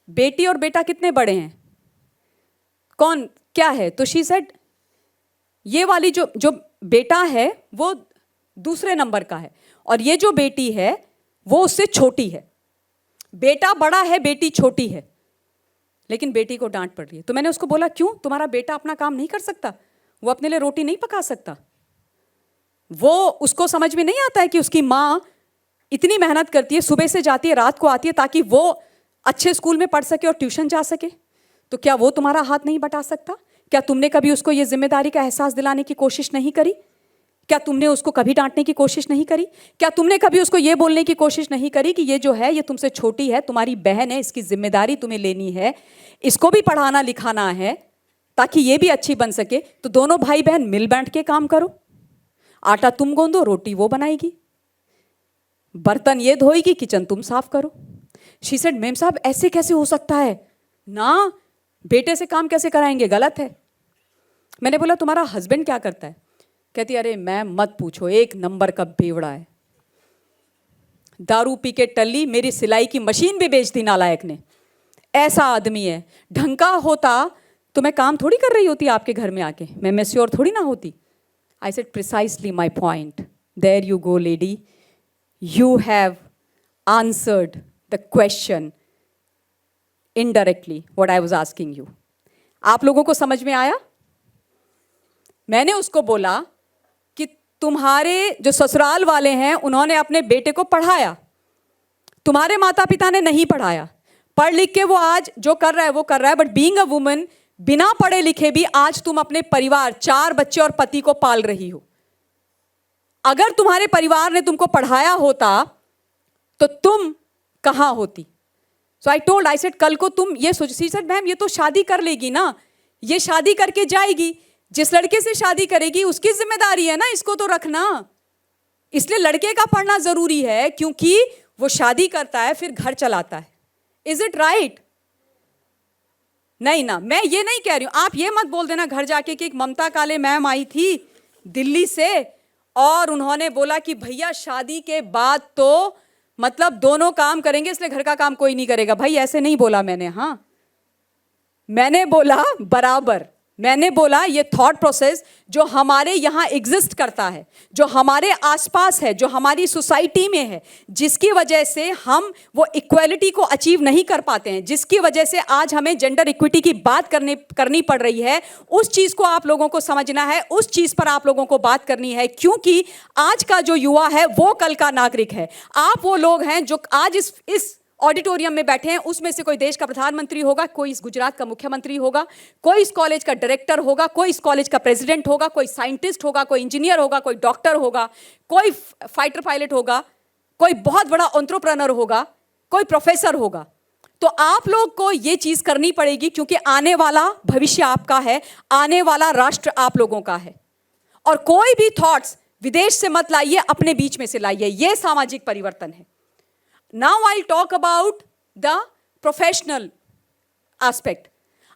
बेटी और बेटा कितने बड़े हैं, कौन क्या है? तो शी सेड ये वाली जो बेटा है वो दूसरे नंबर का है और ये जो बेटी है वो उससे छोटी है। बेटा बड़ा है बेटी छोटी है, लेकिन बेटी को डांट पड़ रही है। तो मैंने उसको बोला क्यों, तुम्हारा बेटा अपना काम नहीं कर सकता? वो अपने लिए रोटी नहीं पका सकता? वो उसको समझ में नहीं आता है कि उसकी माँ इतनी मेहनत करती है, सुबह से जाती है रात को आती है ताकि वो अच्छे स्कूल में पढ़ सके और ट्यूशन जा सके? तो क्या वो तुम्हारा हाथ नहीं बटा सकता? क्या तुमने कभी उसको ये जिम्मेदारी का एहसास दिलाने की कोशिश नहीं करी क्या तुमने उसको कभी डांटने की कोशिश नहीं करी? क्या तुमने कभी उसको ये बोलने की कोशिश नहीं करी कि ये जो है ये तुमसे छोटी है, तुम्हारी बहन है, इसकी जिम्मेदारी तुम्हें लेनी है, इसको भी पढ़ाना लिखाना है ताकि ये भी अच्छी बन सके? तो दोनों भाई बहन मिल बांट के काम करो, आटा तुम गूंदो, रोटी वो बनाएगी, बर्तन ये धोएगी, किचन तुम साफ करो। शी सेड, मेम साहब ऐसे कैसे हो सकता है ना, बेटे से काम कैसे कराएंगे, गलत है। मैंने बोला तुम्हारा हस्बैंड क्या करता है? कहती अरे मैम मत पूछो, एक नंबर का बेवड़ा है, दारू पी के टल्ली, मेरी सिलाई की मशीन भी बेच दी नालायक ने, ऐसा आदमी है। ढंग का होता तो मैं काम थोड़ी कर रही होती आपके घर में आके, मैं मैस्योर थोड़ी ना होती। I said precisely my point, there you go lady, you have answered the question indirectly what I was asking you. आप लोगों को समझ में आया? मैंने उसको बोला कि तुम्हारे जो ससुराल वाले हैं उन्होंने अपने बेटे को पढ़ाया, तुम्हारे माता पिता ने नहीं पढ़ाया, पढ़ लिख के वो आज जो कर रहा है वो कर रहा है, बट बीइंग अ वुमन, बिना पढ़े लिखे भी आज तुम अपने परिवार, 4 बच्चे और पति को पाल रही हो। अगर तुम्हारे परिवार ने तुमको पढ़ाया होता तो तुम कहां होती? सो आई टोल्ड, आई सेड कल को तुम ये सोच, सी सेड मैम ये तो शादी कर लेगी ना, ये शादी करके जाएगी, जिस लड़के से शादी करेगी उसकी जिम्मेदारी है ना इसको तो रखना, इसलिए लड़के का पढ़ना जरूरी है क्योंकि वो शादी करता है फिर घर चलाता है। Is it right? नहीं ना, मैं ये नहीं कह रही हूं, आप ये मत बोल देना घर जाके कि एक ममता काले मैम आई थी दिल्ली से और उन्होंने बोला कि भैया शादी के बाद तो मतलब दोनों काम करेंगे इसलिए घर का काम कोई नहीं करेगा। भाई ऐसे नहीं बोला मैंने, हाँ मैंने बोला बराबर, मैंने बोला ये थॉट प्रोसेस जो हमारे यहाँ एग्जिस्ट करता है, जो हमारे आसपास है, जो हमारी सोसाइटी में है, जिसकी वजह से हम वो इक्वालिटी को अचीव नहीं कर पाते हैं, जिसकी वजह से आज हमें जेंडर इक्विटी की बात करनी पड़ रही है, उस चीज़ को आप लोगों को समझना है, उस चीज़ पर आप लोगों को बात करनी है, क्योंकि आज का जो युवा है वो कल का नागरिक है। आप वो लोग हैं जो आज इस ऑडिटोरियम में बैठे हैं, उसमें से कोई देश का प्रधानमंत्री होगा, कोई इस गुजरात का मुख्यमंत्री होगा, कोई इस कॉलेज का डायरेक्टर होगा, कोई इस कॉलेज का प्रेसिडेंट होगा, कोई साइंटिस्ट होगा, कोई इंजीनियर होगा, कोई डॉक्टर होगा, कोई फाइटर पायलट होगा, कोई बहुत बड़ा एंटरप्रेन्योर होगा, कोई प्रोफेसर होगा। तो आप लोग को ये चीज करनी पड़ेगी क्योंकि आने वाला भविष्य आपका है, आने वाला राष्ट्र आप लोगों का है। और कोई भी थॉट्स विदेश से मत लाइए, अपने बीच में से लाइए, ये सामाजिक परिवर्तन है। Now I'll talk about the professional aspect.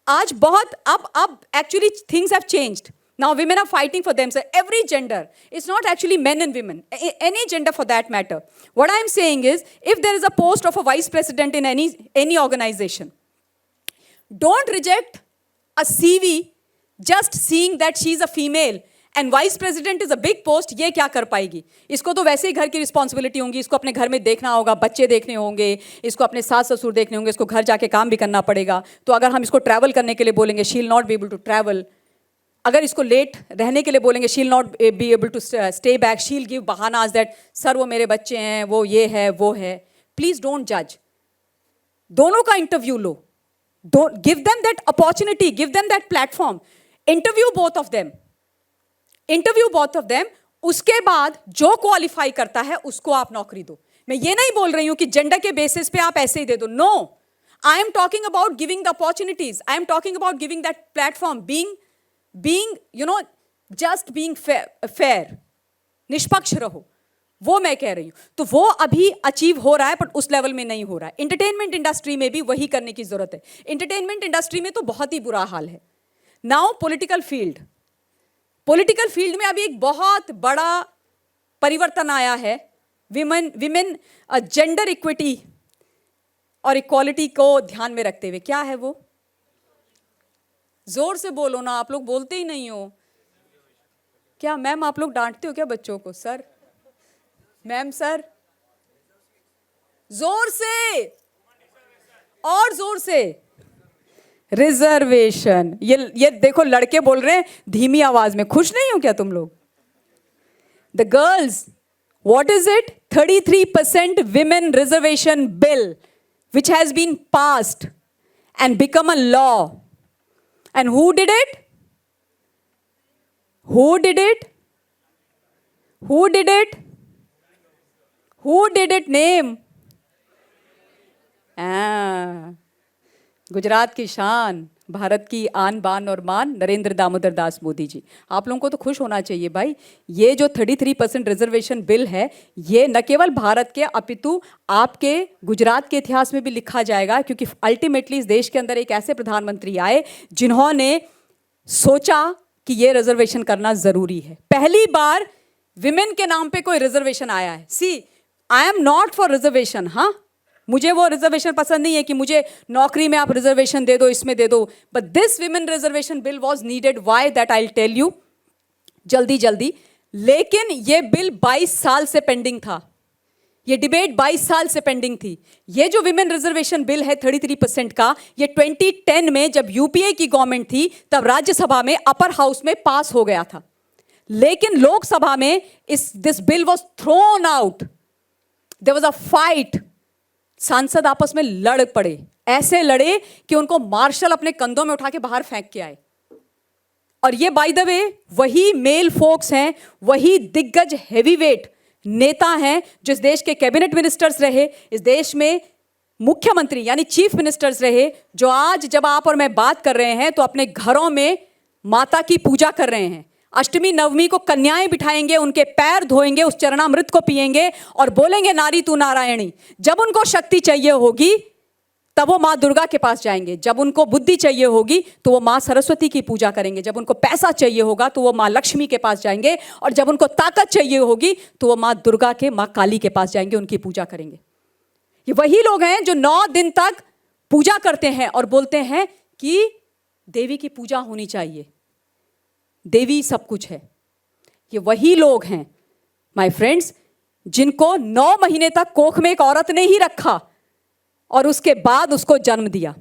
आज बहुत अब actually things have changed. Now women are fighting for themselves. Every gender. It's not actually men and women. Any gender for that matter. What I'm saying is, if there is a post of a vice president in any organization, don't reject a CV just seeing that she's a female. And vice president is a big post, ये क्या कर पाएगी? इसको तो वैसे ही घर की responsibility होंगी, इसको अपने घर में देखना होगा, बच्चे देखने होंगे, इसको अपने सास ससुर देखने होंगे, इसको घर जाके काम भी करना पड़ेगा। तो अगर हम इसको ट्रैवल करने के लिए बोलेंगे, she will not be able to travel. अगर इसको लेट रहने के लिए बोलेंगे, she will not be able to stay back, she will give बहानास दैट सर वो मेरे बच्चे हैं, वो ये है वो है। प्लीज डोंट जज, दोनों का interview low, give them that opportunity, give them that platform, interview both of them, interview both of them. उसके बाद जो क्वालिफाई करता है उसको आप नौकरी दो। मैं ये नहीं बोल रही हूं कि जेंडर के बेसिस पे आप ऐसे ही दे दो, no, I am talking about giving the opportunities, I am talking about giving that platform, being you know just being fair, निष्पक्ष रहो, वो मैं कह रही हूं। तो वो अभी अचीव हो रहा है बट उस लेवल में नहीं हो रहा है। इंटरटेनमेंट इंडस्ट्री में भी वही करने की जरूरत है। इंटरटेनमेंट इंडस्ट्री में तो बहुत ही बुरा हाल है। नाउ पॉलिटिकल फील्ड में अभी एक बहुत बड़ा परिवर्तन आया है। विमेन जेंडर इक्विटी और इक्वालिटी को ध्यान में रखते हुए। क्या है वो? जोर से बोलो ना, आप लोग बोलते ही नहीं हो। क्या मैम आप लोग डांटते हो क्या बच्चों को? सर, मैम, सर, जोर से और जोर से। रिजर्वेशन, ये देखो लड़के बोल रहे हैं धीमी आवाज में। खुश नहीं हो क्या तुम लोग? The girls, what is it? 33% women reservation bill which has been passed and become a law. And who did it? Who did it? Who did it? Who did it? Name. Gujarat की शान, भारत की आन बान और मान, नरेंद्र दामोदर दास मोदी जी। आप लोगों को तो खुश होना चाहिए भाई। ये जो 33% रिजर्वेशन बिल है, ये न केवल भारत के अपितु आपके गुजरात के इतिहास में भी लिखा जाएगा, क्योंकि अल्टीमेटली इस देश के अंदर एक ऐसे प्रधानमंत्री आए जिन्होंने सोचा कि ये रिजर्वेशन करना जरूरी है। पहली बार विमेन के नाम पे कोई रिजर्वेशन आया है। See, I am not for reservation. हाँ, मुझे वो रिजर्वेशन पसंद नहीं है कि मुझे नौकरी में आप रिजर्वेशन दे दो, इसमें दे दो, but this women reservation bill was needed. Why that I tell you जल्दी जल्दी। लेकिन ये बिल 22 साल से पेंडिंग था, ये डिबेट 22 साल से पेंडिंग थी। ये जो विमेन रिजर्वेशन बिल है 33% का, ये 2010 में जब यूपीए की गवर्नमेंट थी तब राज्यसभा में अपर हाउस में पास हो गया था, लेकिन लोकसभा में this bill was thrown out. There was a fight, सांसद आपस में लड़ पड़े, ऐसे लड़े कि उनको मार्शल अपने कंधों में उठा के बाहर फेंक के आए। और ये बाय द वे वही मेल फोक्स हैं, वही दिग्गज हैवीवेट नेता हैं जो इस देश के कैबिनेट मिनिस्टर्स रहे, इस देश में मुख्यमंत्री यानी चीफ मिनिस्टर्स रहे, जो आज जब आप और मैं बात कर रहे हैं तो अपने घरों में माता की पूजा कर रहे हैं। अष्टमी नवमी को कन्याएं बिठाएंगे, उनके पैर धोएंगे, उस चरणामृत को पिएंगे और बोलेंगे नारी तू नारायणी। जब उनको शक्ति चाहिए होगी तब वो माँ दुर्गा के पास जाएंगे, जब उनको बुद्धि चाहिए होगी तो वो माँ सरस्वती की पूजा करेंगे, जब उनको पैसा चाहिए होगा तो वो माँ लक्ष्मी के पास जाएंगे, और जब उनको ताकत चाहिए होगी तो वो माँ दुर्गा के, माँ काली के पास जाएंगे, उनकी पूजा करेंगे। ये वही लोग हैं जो 9 दिन तक पूजा करते हैं और बोलते हैं कि देवी की पूजा होनी चाहिए, देवी सब कुछ है। ये वही लोग हैं माय फ्रेंड्स जिनको 9 महीने तक कोख में एक औरत ने ही रखा और उसके बाद उसको जन्म दिया।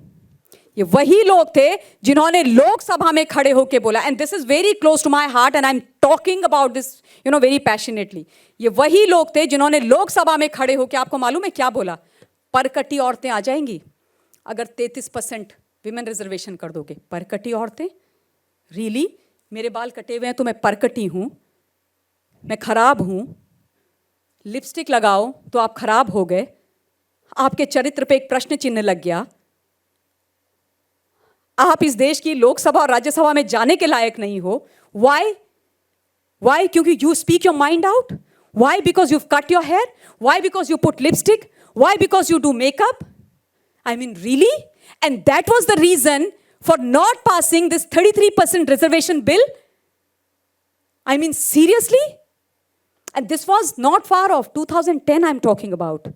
ये वही लोग थे जिन्होंने लोकसभा में खड़े होकर बोला, and this is very close to my heart and I am talking about this very passionately. ये वही लोग थे जिन्होंने लोकसभा में खड़े होकर, आपको मालूम है क्या बोला? परकटी औरतें आ जाएंगी अगर 33% विमेन रिजर्वेशन कर दोगे। परकटी औरतें? रियली? मेरे बाल कटे हुए हैं तो मैं परकटी हूं, मैं खराब हूं? लिपस्टिक लगाओ तो आप खराब हो गए, आपके चरित्र पे एक प्रश्न चिन्ह लग गया, आप इस देश की लोकसभा और राज्यसभा में जाने के लायक नहीं हो। वाई? वाई? क्योंकि you speak your mind out. Why? Because you cut your hair? Why? Because you put lipstick? Why? Because you do makeup? I mean, really? And that was the reason for not passing this 33% reservation bill? I mean, seriously? And this was not far off, 2010 I'm talking about.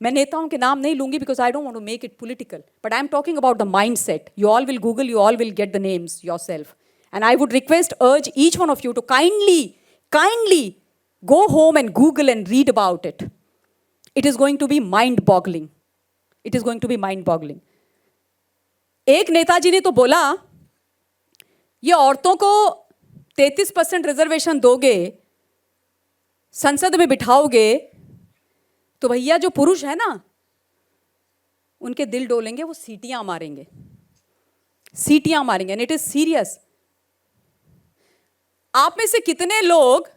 मैं नेताओं के नाम नहीं लूंगी because I don't want to make it political. But I'm talking about the mindset. You all will Google, you all will get the names yourself. And I would urge each one of you to kindly go home and Google and read about it. It is going to be mind-boggling. It is going to be mind-boggling. एक नेताजी ने तो बोला, ये औरतों को 33% reservation दोगे, संसद में बिठाओगे, तो भैया जो पुरुष है ना, उनके दिल डोलेंगे, वो सीटियां मारेंगे, सीटियां मारेंगे। And it is serious. आप में से कितने लोग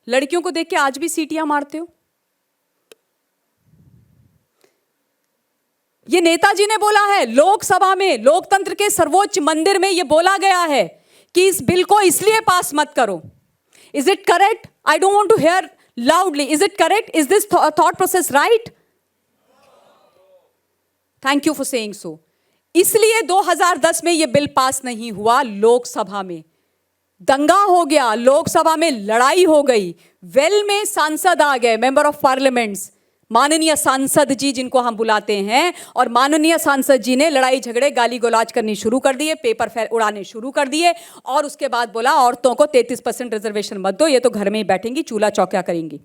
लड़कियों को देख के आज भी सीटियां मारते हो? ये नेताजी ने बोला है लोकसभा में, लोकतंत्र के सर्वोच्च मंदिर में, ये बोला गया है कि इस बिल को इसलिए पास मत करो। Is it correct? I don't want to hear loudly. Is it correct? Is this thought process right? Thank you for saying so. इसलिए 2010 में ये बिल पास नहीं हुआ, लोकसभा में दंगा हो गया, लोकसभा में लड़ाई हो गई, वेल में सांसद आ गए, मेंबर ऑफ पार्लियामेंट्स, माननीय सांसद जी जिनको हम बुलाते हैं, और माननीय सांसद जी ने लड़ाई झगड़े गाली गलौज करनी शुरू कर दिए, पेपर उड़ाने शुरू कर दिए, और उसके बाद बोला औरतों को 33% रिजर्वेशन मत दो, ये तो घर में ही बैठेंगी, चूल्हा चौका करेंगी।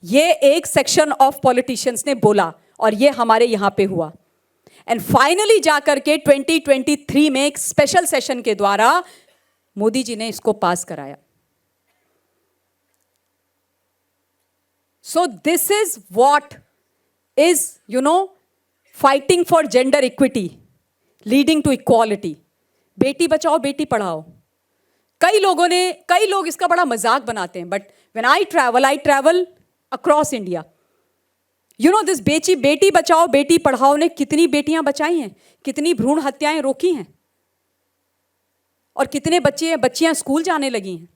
ये एक सेक्शन ऑफ पॉलिटिशियंस ने बोला और ये हमारे यहां पे हुआ। एंड फाइनली जाकर के 2023 में एक स्पेशल सेशन के द्वारा मोदी जी ने इसको पास कराया। So this is what is, fighting for gender equity, leading to equality. Beti Bachao, Beti Padhao. कई लोग इसका बड़ा मजाक बनाते हैं, but when I travel across India. You know this Beti Bachao Beti Padhao ने कितनी बेटियां बचाई हैं, कितनी भ्रूण हत्याएं रोकी हैं, और कितने बच्चियां स्कूल जाने लगी हैं.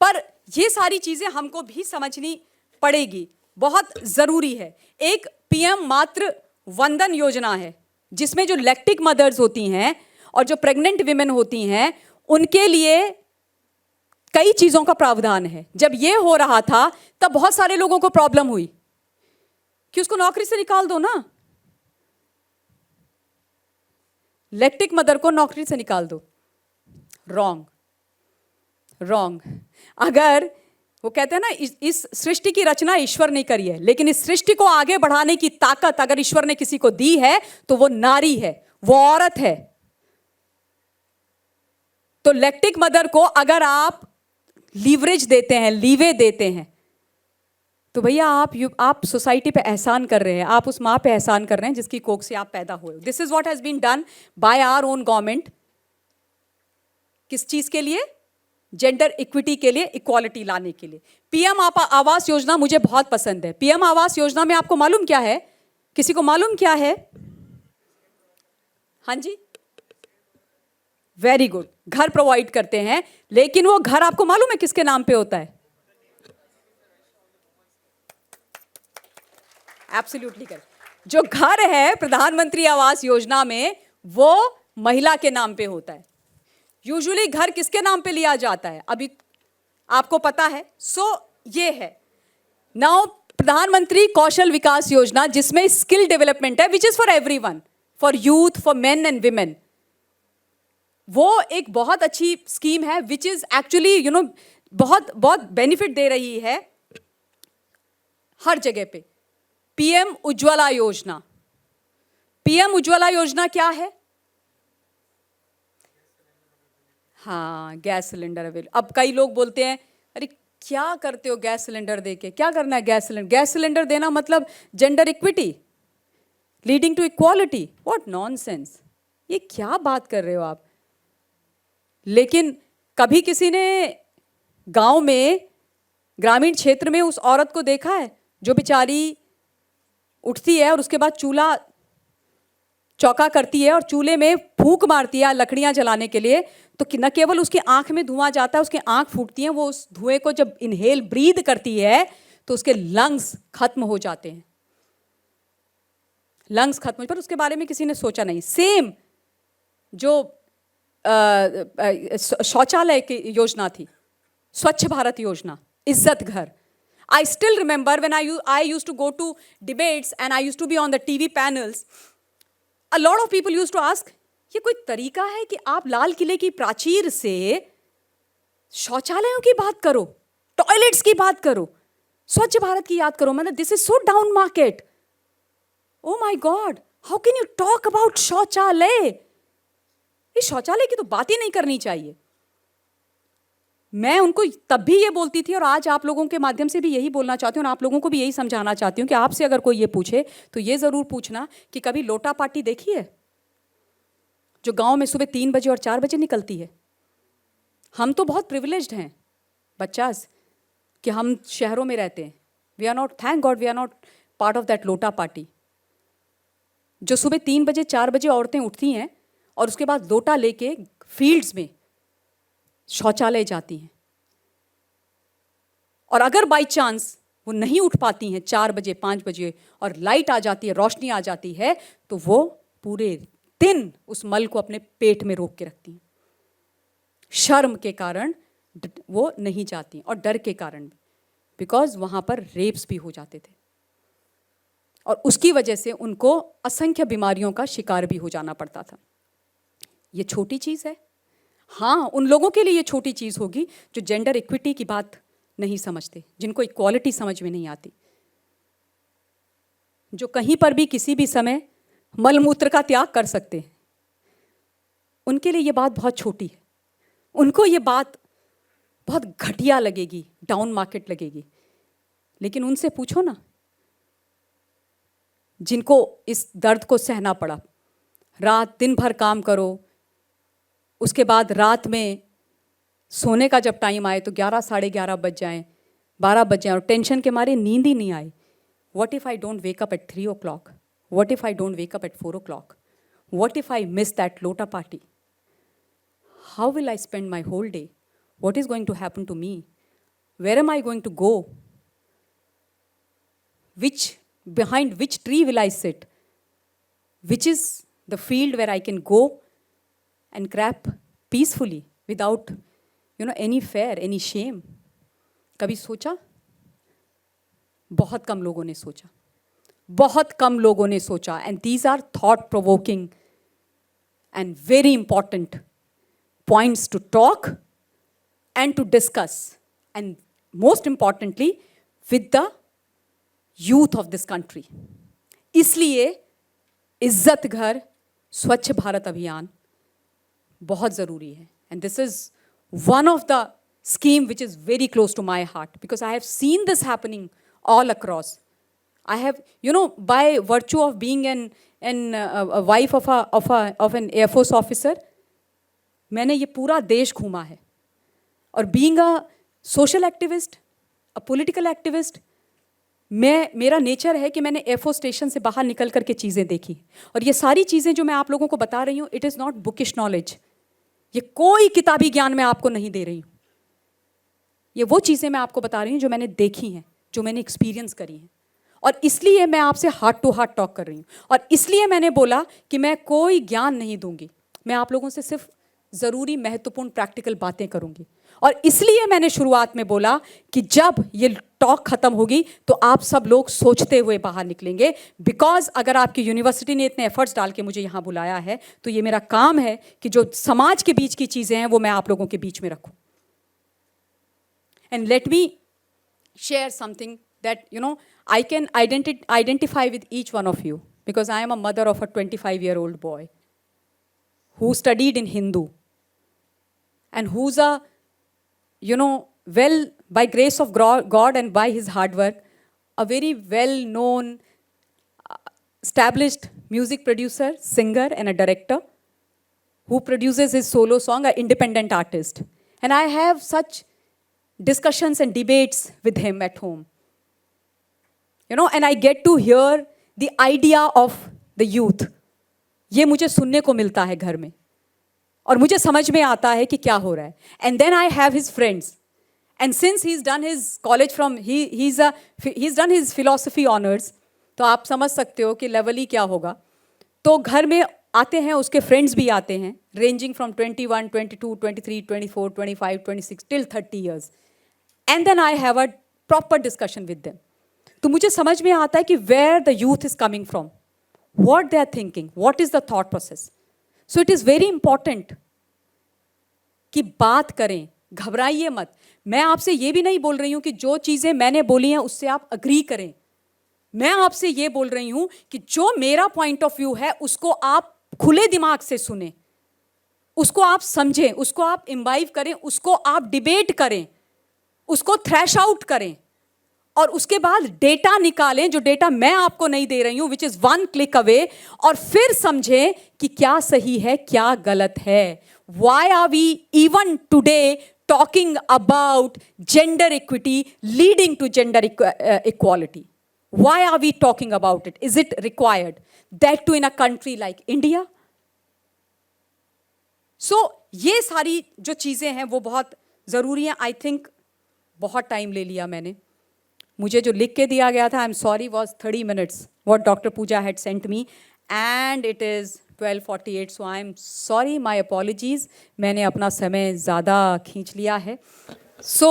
पर ये सारी चीजें हमको भी समझनी पड़ेगी, बहुत जरूरी है. एक पीएम मातृ वंदन योजना है जिसमें जो लैक्टिक मदर्स होती हैं और जो प्रेग्नेंट विमेन होती हैं उनके लिए कई चीजों का प्रावधान है. जब ये हो रहा था तब बहुत सारे लोगों को प्रॉब्लम हुई कि उसको नौकरी से निकाल दो ना, लैक्टिक मदर को नौकरी से निकाल दो. रॉन्ग. अगर वो कहते हैं ना, इस सृष्टि की रचना ईश्वर ने करी है, लेकिन इस सृष्टि को आगे बढ़ाने की ताकत अगर ईश्वर ने किसी को दी है तो वो नारी है, वो औरत है. तो लैक्टिक मदर को अगर आप लीवरेज देते हैं, लीवे देते हैं, तो भैया आप सोसाइटी पे एहसान कर रहे हैं, आप उस मां पे एहसान कर रहे हैं जिसकी कोख से आप पैदा हुए. This is what has been done by our own government. किस चीज के लिए? जेंडर इक्विटी के लिए, इक्वालिटी लाने के लिए. पीएम आवास योजना मुझे बहुत पसंद है. पीएम आवास योजना में आपको मालूम क्या है? किसी को मालूम क्या है? हाँ जी, वेरी गुड. घर प्रोवाइड करते हैं, लेकिन वो घर आपको मालूम है किसके नाम पे होता है? Absolutely correct. जो घर है प्रधानमंत्री आवास योजना में वो महिला के नाम पे होता है. यूजुअली घर किसके नाम पे लिया जाता है अभी आपको पता है. ये है नाउ प्रधानमंत्री कौशल विकास योजना, जिसमें स्किल डेवलपमेंट है, which is for everyone, for youth, for main and women. वो एक बहुत अच्छी स्कीम है विच इज एक्चुअली बहुत बेनिफिट दे रही है हर जगह पे. पीएम उज्ज्वला योजना. पीएम उज्ज्वला योजना क्या है? हाँ, गैस सिलेंडर अवेलेबल. अब कई लोग बोलते हैं अरे क्या करते हो गैस सिलेंडर देके, क्या करना है गैस सिलेंडर? गैस सिलेंडर देना मतलब gender equity, leading to equality. What nonsense, ये क्या बात कर रहे हो आप? लेकिन कभी किसी ने गांव में, ग्रामीण क्षेत्र में उस औरत को देखा है जो बेचारी उठती है और उसके बाद चूल्हा चौका करती है और चूल्हे में फूंक मारती है लकड़ियां जलाने के लिए, तो न केवल उसकी आंख में धुआं जाता है, उसकी आंख फूटती है. वो उस धुएं को जब इनहेल ब्रीद करती है तो उसके लंग्स खत्म हो जाते हैं. लंग्स खत्म, पर उसके बारे में किसी ने सोचा नहीं. सेम जो शौचालय की योजना थी, स्वच्छ भारत योजना, इज्जत घर. I still remember when I used to go to debates and I used to be on the TV panels. A lot of people used to ask, ये कोई तरीका है कि आप लाल किले की प्राचीर से शौचालयों की बात करो, टॉयलेट्स की बात करो, स्वच्छ भारत की याद करो? मतलब this is so down market. Oh my God, how can you talk about शौचालय? इस शौचालय की तो बात ही नहीं करनी चाहिए. मैं उनको तब भी ये बोलती थी और आज आप लोगों के माध्यम से भी यही बोलना चाहती हूँ और आप लोगों को भी यही समझाना चाहती हूँ कि आपसे अगर कोई ये पूछे तो ये ज़रूर पूछना कि कभी लोटा पार्टी देखी है जो गांव में सुबह 3 बजे और 4 बजे निकलती है? हम तो बहुत प्रिविलेज्ड हैं बच्चास कि हम शहरों में रहते हैं. We are not, thank god we are not part of that लोटा पार्टी. जो सुबह 3 बजे 4 बजे औरतें उठती हैं और उसके बाद लोटा लेके फील्ड्स में शौचालय जाती हैं, और अगर बाई चांस वो नहीं उठ पाती हैं 4 बजे 5 बजे और लाइट आ जाती है, रोशनी आ जाती है, तो वो पूरे दिन उस मल को अपने पेट में रोक के रखती हैं. शर्म के कारण वो नहीं जाती और डर के कारण भी, बिकॉज वहाँ पर रेप्स भी हो जाते थे और उसकी वजह से उनको असंख्य बीमारियों का शिकार भी हो जाना पड़ता था. ये छोटी चीज़ है. हाँ, उन लोगों के लिए ये छोटी चीज़ होगी जो जेंडर इक्विटी की बात नहीं समझते, जिनको इक्वालिटी समझ में नहीं आती, जो कहीं पर भी किसी भी समय मलमूत्र का त्याग कर सकते हैं. उनके लिए ये बात बहुत छोटी है. उनको ये बात बहुत घटिया लगेगी, डाउन मार्केट लगेगी. लेकिन उनसे पूछो ना जिनको इस दर्द को सहना पड़ा, रात दिन भर काम करो, उसके बाद रात में सोने का जब टाइम आए तो 11 साढ़े 11 बज जाएं, 12 बज जाएं और टेंशन के मारे नींद ही नहीं आए. What if I don't wake up at 3 o'clock? What if I don't wake up at 4 o'clock? What if I miss that Lota party? How will I spend my whole day? What is going to happen to me? Where am I going to go? Behind which tree will I sit? Which is the field where I can go and crap peacefully without, any fear, any shame? कभी सोचा? बहुत कम लोगों ने सोचा. बहुत कम लोगों ने सोचा. And these are thought provoking and very important points to talk and to discuss. And most importantly, with the youth of this country. इसलिए इज्जत घर स्वच्छ भारत अभियान बहुत ज़रूरी है. And this is one of the scheme which is very close to my heart because I have seen this happening all across. I have, by virtue of being a wife of an Air Force officer, मैंने ये पूरा देश घूमा है. और being a social activist, a political activist, मेरा nature है कि मैंने एयरफोर्स स्टेशन से बाहर निकल करके चीज़ें देखी. और ये सारी चीज़ें जो मैं आप लोगों को बता रही हूँ, it is not bookish knowledge. ये कोई किताबी ज्ञान मैं आपको नहीं दे रही हूँ. ये वो चीज़ें मैं आपको बता रही हूँ जो मैंने देखी हैं, जो मैंने एक्सपीरियंस करी हैं. और इसलिए मैं आपसे हार्ट टू हार्ट टॉक कर रही हूँ. और इसलिए मैंने बोला कि मैं कोई ज्ञान नहीं दूंगी, मैं आप लोगों से सिर्फ ज़रूरी महत्वपूर्ण प्रैक्टिकल बातें करूँगी. और इसलिए मैंने शुरुआत में बोला कि जब ये टॉक ख़त्म होगी तो आप सब लोग सोचते हुए बाहर निकलेंगे. बिकॉज अगर आपकी यूनिवर्सिटी ने इतने एफर्ट्स डाल के मुझे यहाँ बुलाया है तो ये मेरा काम है कि जो समाज के बीच की चीज़ें हैं वो मैं आप लोगों के बीच में रखूँ. And let me share something that I can identify with each one of you because I am a mother of a 25-year-old boy who studied in Hindu and who's a by grace of God and by his hard work, a very well-known, established music producer, singer and a director who produces his solo song, an independent artist. And I have such discussions and debates with him at home. And I get to hear the idea of the youth. ये मुझे सुनने को मिलता है घर में और मुझे समझ में आता है कि क्या हो रहा है. And then I have his friends. And since he's done his college he's done his philosophy honors, तो आप समझ सकते हो कि लेवल ही क्या होगा. तो घर में आते हैं, उसके फ्रेंड्स भी आते हैं, ranging from 21, 22, 23, 24, 25, 26 till 30 years. And then I have a proper discussion with them. तो मुझे समझ में आता है कि where the youth is coming from, what they are thinking, what is the thought process. So it is very important कि बात करें, घबराइए मत. मैं आपसे ये भी नहीं बोल रही हूँ कि जो चीज़ें मैंने बोली हैं उससे आप अग्री करें. मैं आपसे ये बोल रही हूँ कि जो मेरा पॉइंट ऑफ व्यू है उसको आप खुले दिमाग से सुने, उसको आप समझें, उसको आप इम्बाइव करें, उसको आप डिबेट करें, उसको थ्रैश आउट करें और उसके बाद डेटा निकालें, जो डेटा मैं आपको नहीं दे रही हूँ, which is one click away, और फिर समझें कि क्या सही है क्या गलत है. Why are we even today talking about gender equity leading to gender equality? Why are we talking about it? Is it required? That too in a country like India? So ये सारी जो चीज़ें हैं वो बहुत ज़रूरी हैं. I think बहुत टाइम ले लिया मैंने. मुझे जो लिख के दिया गया था, I'm sorry, was 30 minutes, what Dr. Pooja had sent me, and it is 12:48, so I'm sorry, my apologies. मैंने अपना समय ज़्यादा खींच लिया है. So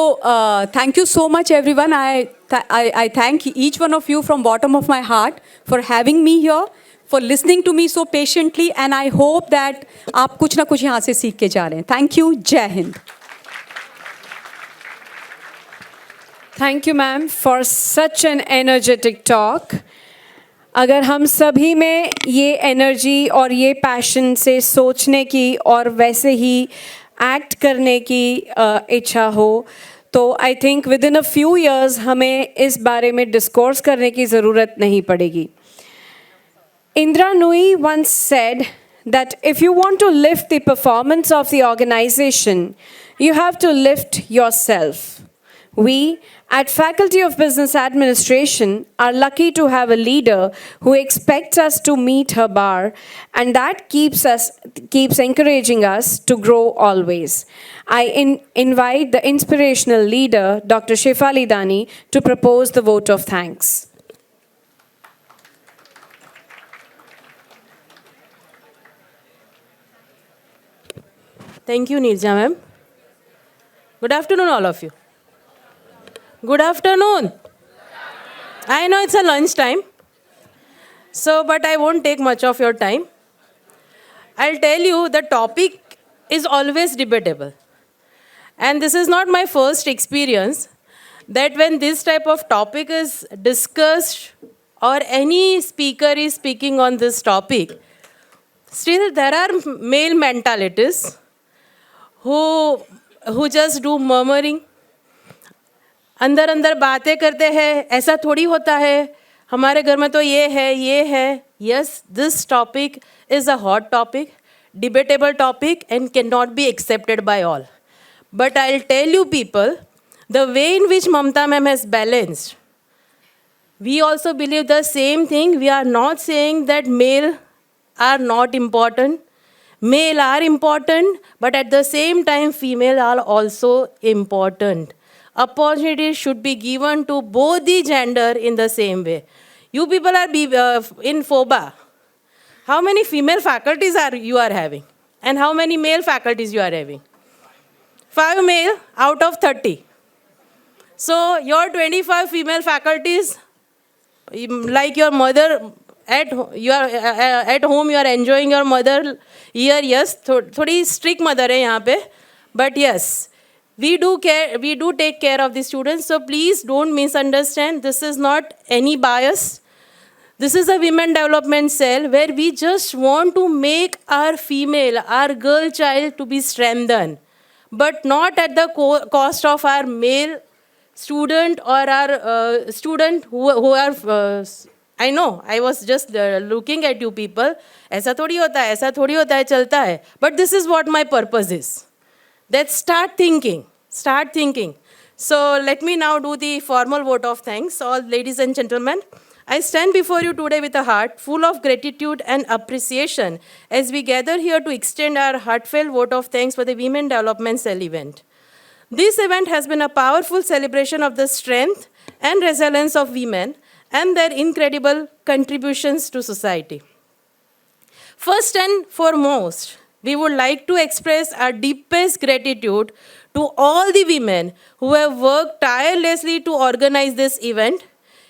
thank you so much everyone. I thank each one of you from bottom of my heart for having me here, for listening to me so patiently, and I hope that आप कुछ ना कुछ यहाँ से सीख के जा रहे हैं. Thank you. जय Hind. Thank you, ma'am, for such an energetic talk. अगर हम सभी में ये एनर्जी और ये पैशन से सोचने की और वैसे ही एक्ट करने की इच्छा हो, तो I think with in a few years हमें इस बारे में डिस्कोर्स करने की ज़रूरत नहीं पड़ेगी. Indra Nooyi once said that if you want to lift the performance of the organization, you have to lift yourself. We at Faculty of Business Administration are lucky to have a leader who expects us to meet her bar, and that keeps encouraging us to grow always. I invite the inspirational leader, Dr. Shefali Dani, to propose the vote of thanks. Thank you, Nirja ma'am. Good afternoon, all of you. Good afternoon. I know it's a lunch time, but I won't take much of your time. I'll tell you the topic is always debatable. And this is not my first experience that when this type of topic is discussed or any speaker is speaking on this topic, still there are male mentalities who just do murmuring. अंदर अंदर बातें करते हैं, ऐसा थोड़ी होता है, हमारे घर में तो ये है. Yes, this topic is a hot topic, debatable topic and cannot be accepted by all. But I'll tell you people, the way in which Mamta ma'am has balanced, we also believe the same thing. We are not saying that male are not important. Male are important, but at the same time, female are also important. Opportunity should be given to both the gender in the same way. You people are in FOBA. How many female faculties you are having? And how many male faculties you are having? 5 male out of 30. So your 25 female faculties, like your mother, at home you are enjoying your mother here. Yes, थोड़ी strict mother है यहाँ पे, but yes, we do take care of the students. So please don't misunderstand. This is not any bias. This is a women development cell where we just want to make our female, our girl child to be strengthened, but not at the cost of our male student or our student who are. I know, I was just looking at you people. ऐसा थोड़ी होता है, चलता है. But this is what my purpose is. Let's start thinking. So let me now do the formal vote of thanks. All ladies and gentlemen, I stand before you today with a heart full of gratitude and appreciation as we gather here to extend our heartfelt vote of thanks for the Women Development Cell event. This event has been a powerful celebration of the strength and resilience of women and their incredible contributions to society. First and foremost, we would like to express our deepest gratitude to all the women who have worked tirelessly to organize this event.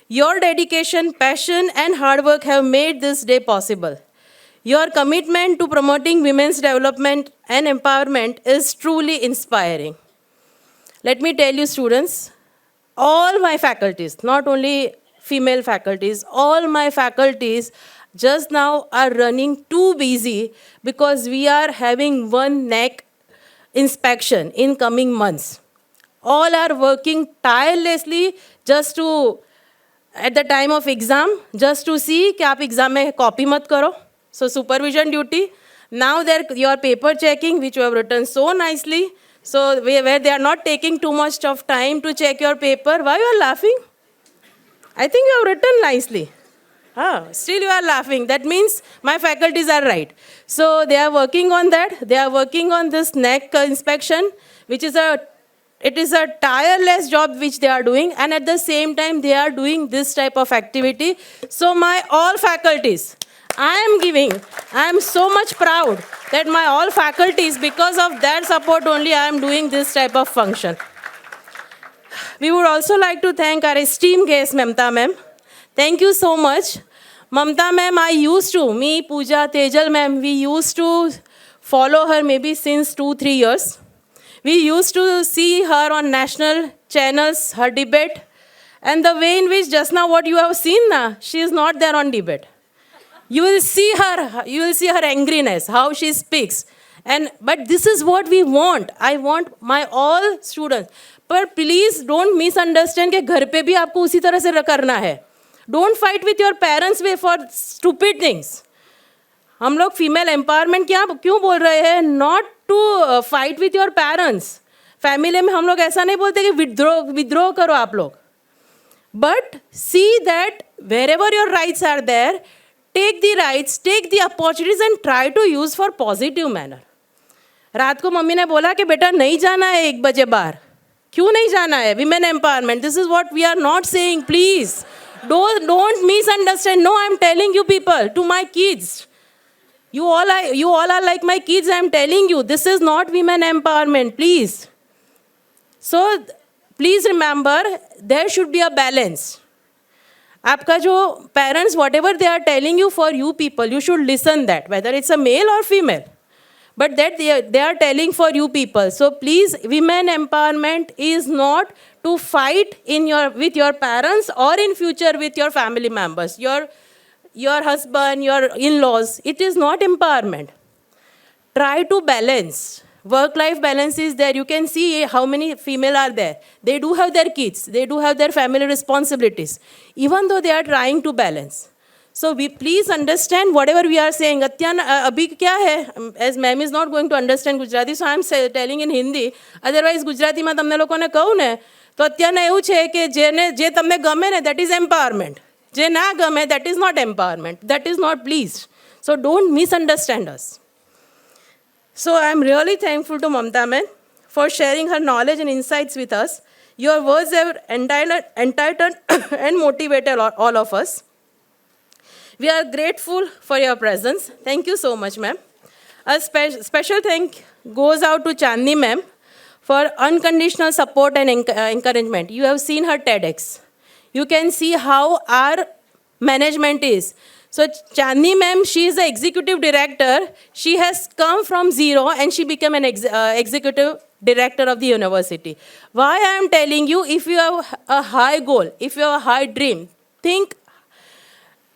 Your dedication, passion, and hard work have made this day possible. Your commitment to promoting women's development and empowerment is truly inspiring. Let me tell you, students, all my faculties, not only female faculties, all my faculties just now are running too busy because we are having one NAAC inspection in coming months. All are working tirelessly just to, at the time of exam, just to see कि आप exam में copy मत करो. So supervision duty. Now your paper checking, which you have written so nicely. So where they are not taking too much of time to check your paper. Why you are laughing? I think you have written nicely. Still you are laughing. That means my faculties are right. So they are working on that. They are working on this NAAC inspection, which is a tireless job which they are doing. And at the same time, they are doing this type of activity. So my all faculties, I am so much proud that my all faculties, because of their support only, I am doing this type of function. We would also like to thank our esteemed guest, Mamta ma'am. Thank you so much. Mamta ma'am, me, Pooja, Tejal ma'am, we used to follow her maybe since 2-3 years. We used to see her on national channels, her debate. And the way in which just now what you have seen, she is not there on debate. You will see her angriness, how she speaks. But this is what we want. I want my all students. But please don't misunderstand कि घर पे भी आपको उसी तरह से करना है. Don't fight with your parents for stupid things. हम लोग फीमेल एम्पावरमेंट क्या क्यों बोल रहे हैं? Not to fight with your parents. Family में हम लोग ऐसा नहीं बोलते कि विद्रोह करो आप लोग. But see that wherever your rights are there, take the rights, take the opportunities and try to use for positive manner. रात को मम्मी ने बोला कि बेटा नहीं जाना है 1 बजे बाहर. क्यों नहीं जाना है? Women empowerment. This is what we are not saying. Please don't misunderstand. No, I'm telling you people, to my kids, you all are like my kids. I'm telling you, this is not women empowerment, please. So please remember, there should be a balance. आपका जो parents, whatever they are telling you, for you people, you should listen that, whether it's a male or female, but that they are telling for you people. So please, women empowerment is not to fight with your parents or in future with your family members, your husband, your in-laws. It is not empowerment. Try to balance. Work-life balance is there. You can see how many female are there. They do have their kids. They do have their family responsibilities. Even though they are trying to balance. So we please understand whatever we are saying. अभी क्या है? As ma'am is not going to understand Gujarati, so I am telling in Hindi. Otherwise ગુજરાતીમાં તમને લોકોને કહું ને તો અત્યારના એવું છે કે જે તમને ગમે ને that is empowerment. જે ના ગમે that is not empowerment. That is not, please. So don't misunderstand us. So I am really thankful to Mamta ma'am for sharing her knowledge and insights with us. Your words have entitled and motivated all of us. We are grateful for your presence. Thank you so much, ma'am. A special thank goes out to Chandni ma'am for unconditional support and encouragement. You have seen her TEDx. You can see how our management is. So Chandni ma'am, she is the executive director. She has come from zero and she became an executive director of the university. Why I am telling you, if you have a high goal, if you have a high dream, think,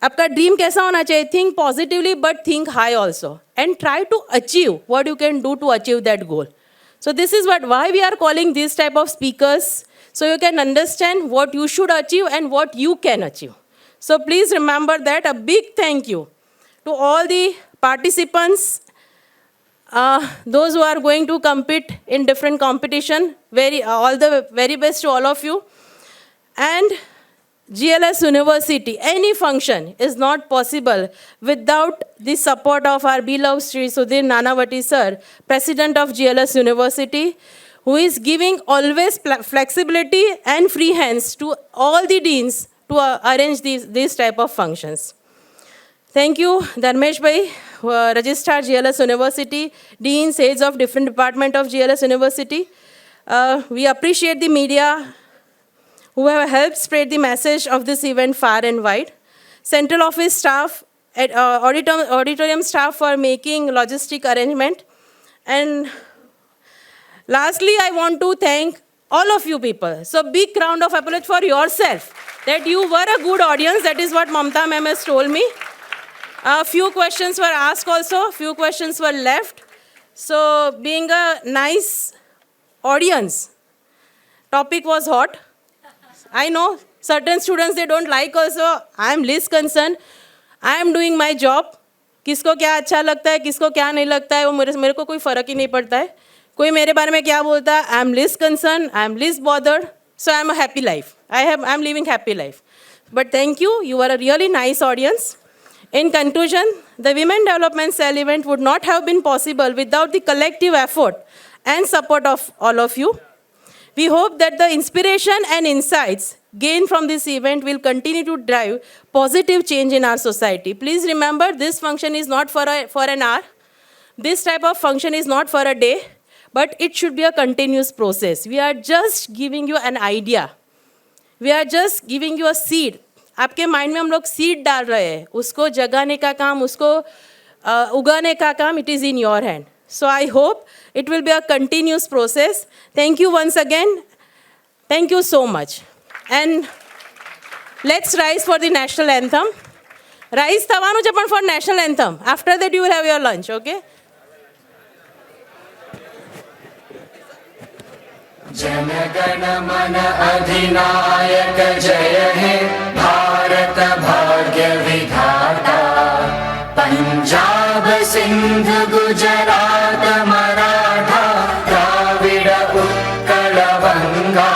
आपका dream कैसा होना चाहिए? Think positively but think high also and try to achieve what you can do to achieve that goal. So this is why we are calling this type of speakers, so you can understand what you should achieve and what you can achieve. So please remember that. A big thank you to all the participants, those who are going to compete in different competition. All the very best to all of you. And GLS University, any function is not possible without the support of our beloved Sri Sudhir Nanavati sir, President of GLS University, who is giving always flexibility and free hands to all the deans to arrange these type of functions. Thank you, Dharmesh Bhai, Registrar GLS University, deans, heads of different department of GLS University. We appreciate the media who have helped spread the message of this event far and wide. Central office staff, auditorium staff for making logistic arrangement. And lastly, I want to thank all of you people. So big round of applause for yourself, that you were a good audience. That is what Mamta ma'am has told me. A few questions were asked also, few questions were left. So being a nice audience, topic was hot. I know certain students, they don't like also. I am least concerned. I am doing my job. किसको क्या अच्छा लगता है, किसको क्या नहीं लगता है, वो मेरे को कोई फ़र्क ही नहीं पड़ता है. कोई मेरे बारे में क्या बोलता है, I am least concerned, I am least bothered. So I am a happy life. I am living happy life. But thank you. You were a really nice audience. In conclusion, the Women Development Cell event would not have been possible without the collective effort and support of all of you. We hope that the inspiration and insights gained from this event will continue to drive positive change in our society. Please remember, this function is not for an hour. This type of function is not for a day, but it should be a continuous process. We are just giving you an idea. We are just giving you a seed. आपके mind में हम लोग seed डाल रहे हैं, उसको जगाने का काम, उसको उगाने का काम, it is in your hand. So I hope it will be a continuous process. Thank you once again. Thank you so much. And let's rise for the national anthem. Rise થવાનું છે પણ for national anthem. After that you will have your lunch, okay? जनगण मन अधिनायक जय हे भारत भाग्य विधाता पंजाब सिन्धु गुजरात मराठा द्राविड उत्कल बङ्गा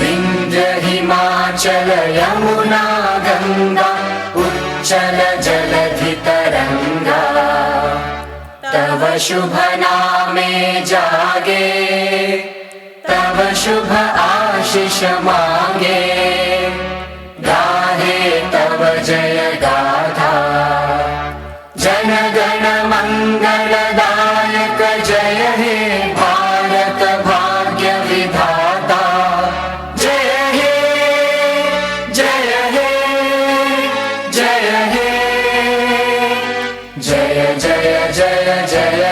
विन्ध्य हिमाचल यमुना गङ्गा उच्चल जलधि तरङ्गा तव शुभ नामे जागे तव शुभ आशीष मांगे गाहे तव जय गाथा जन गण मंगलदायक जय हे भारत भाग्य विधाता जय हे जय हे जय हे जय जय जय जय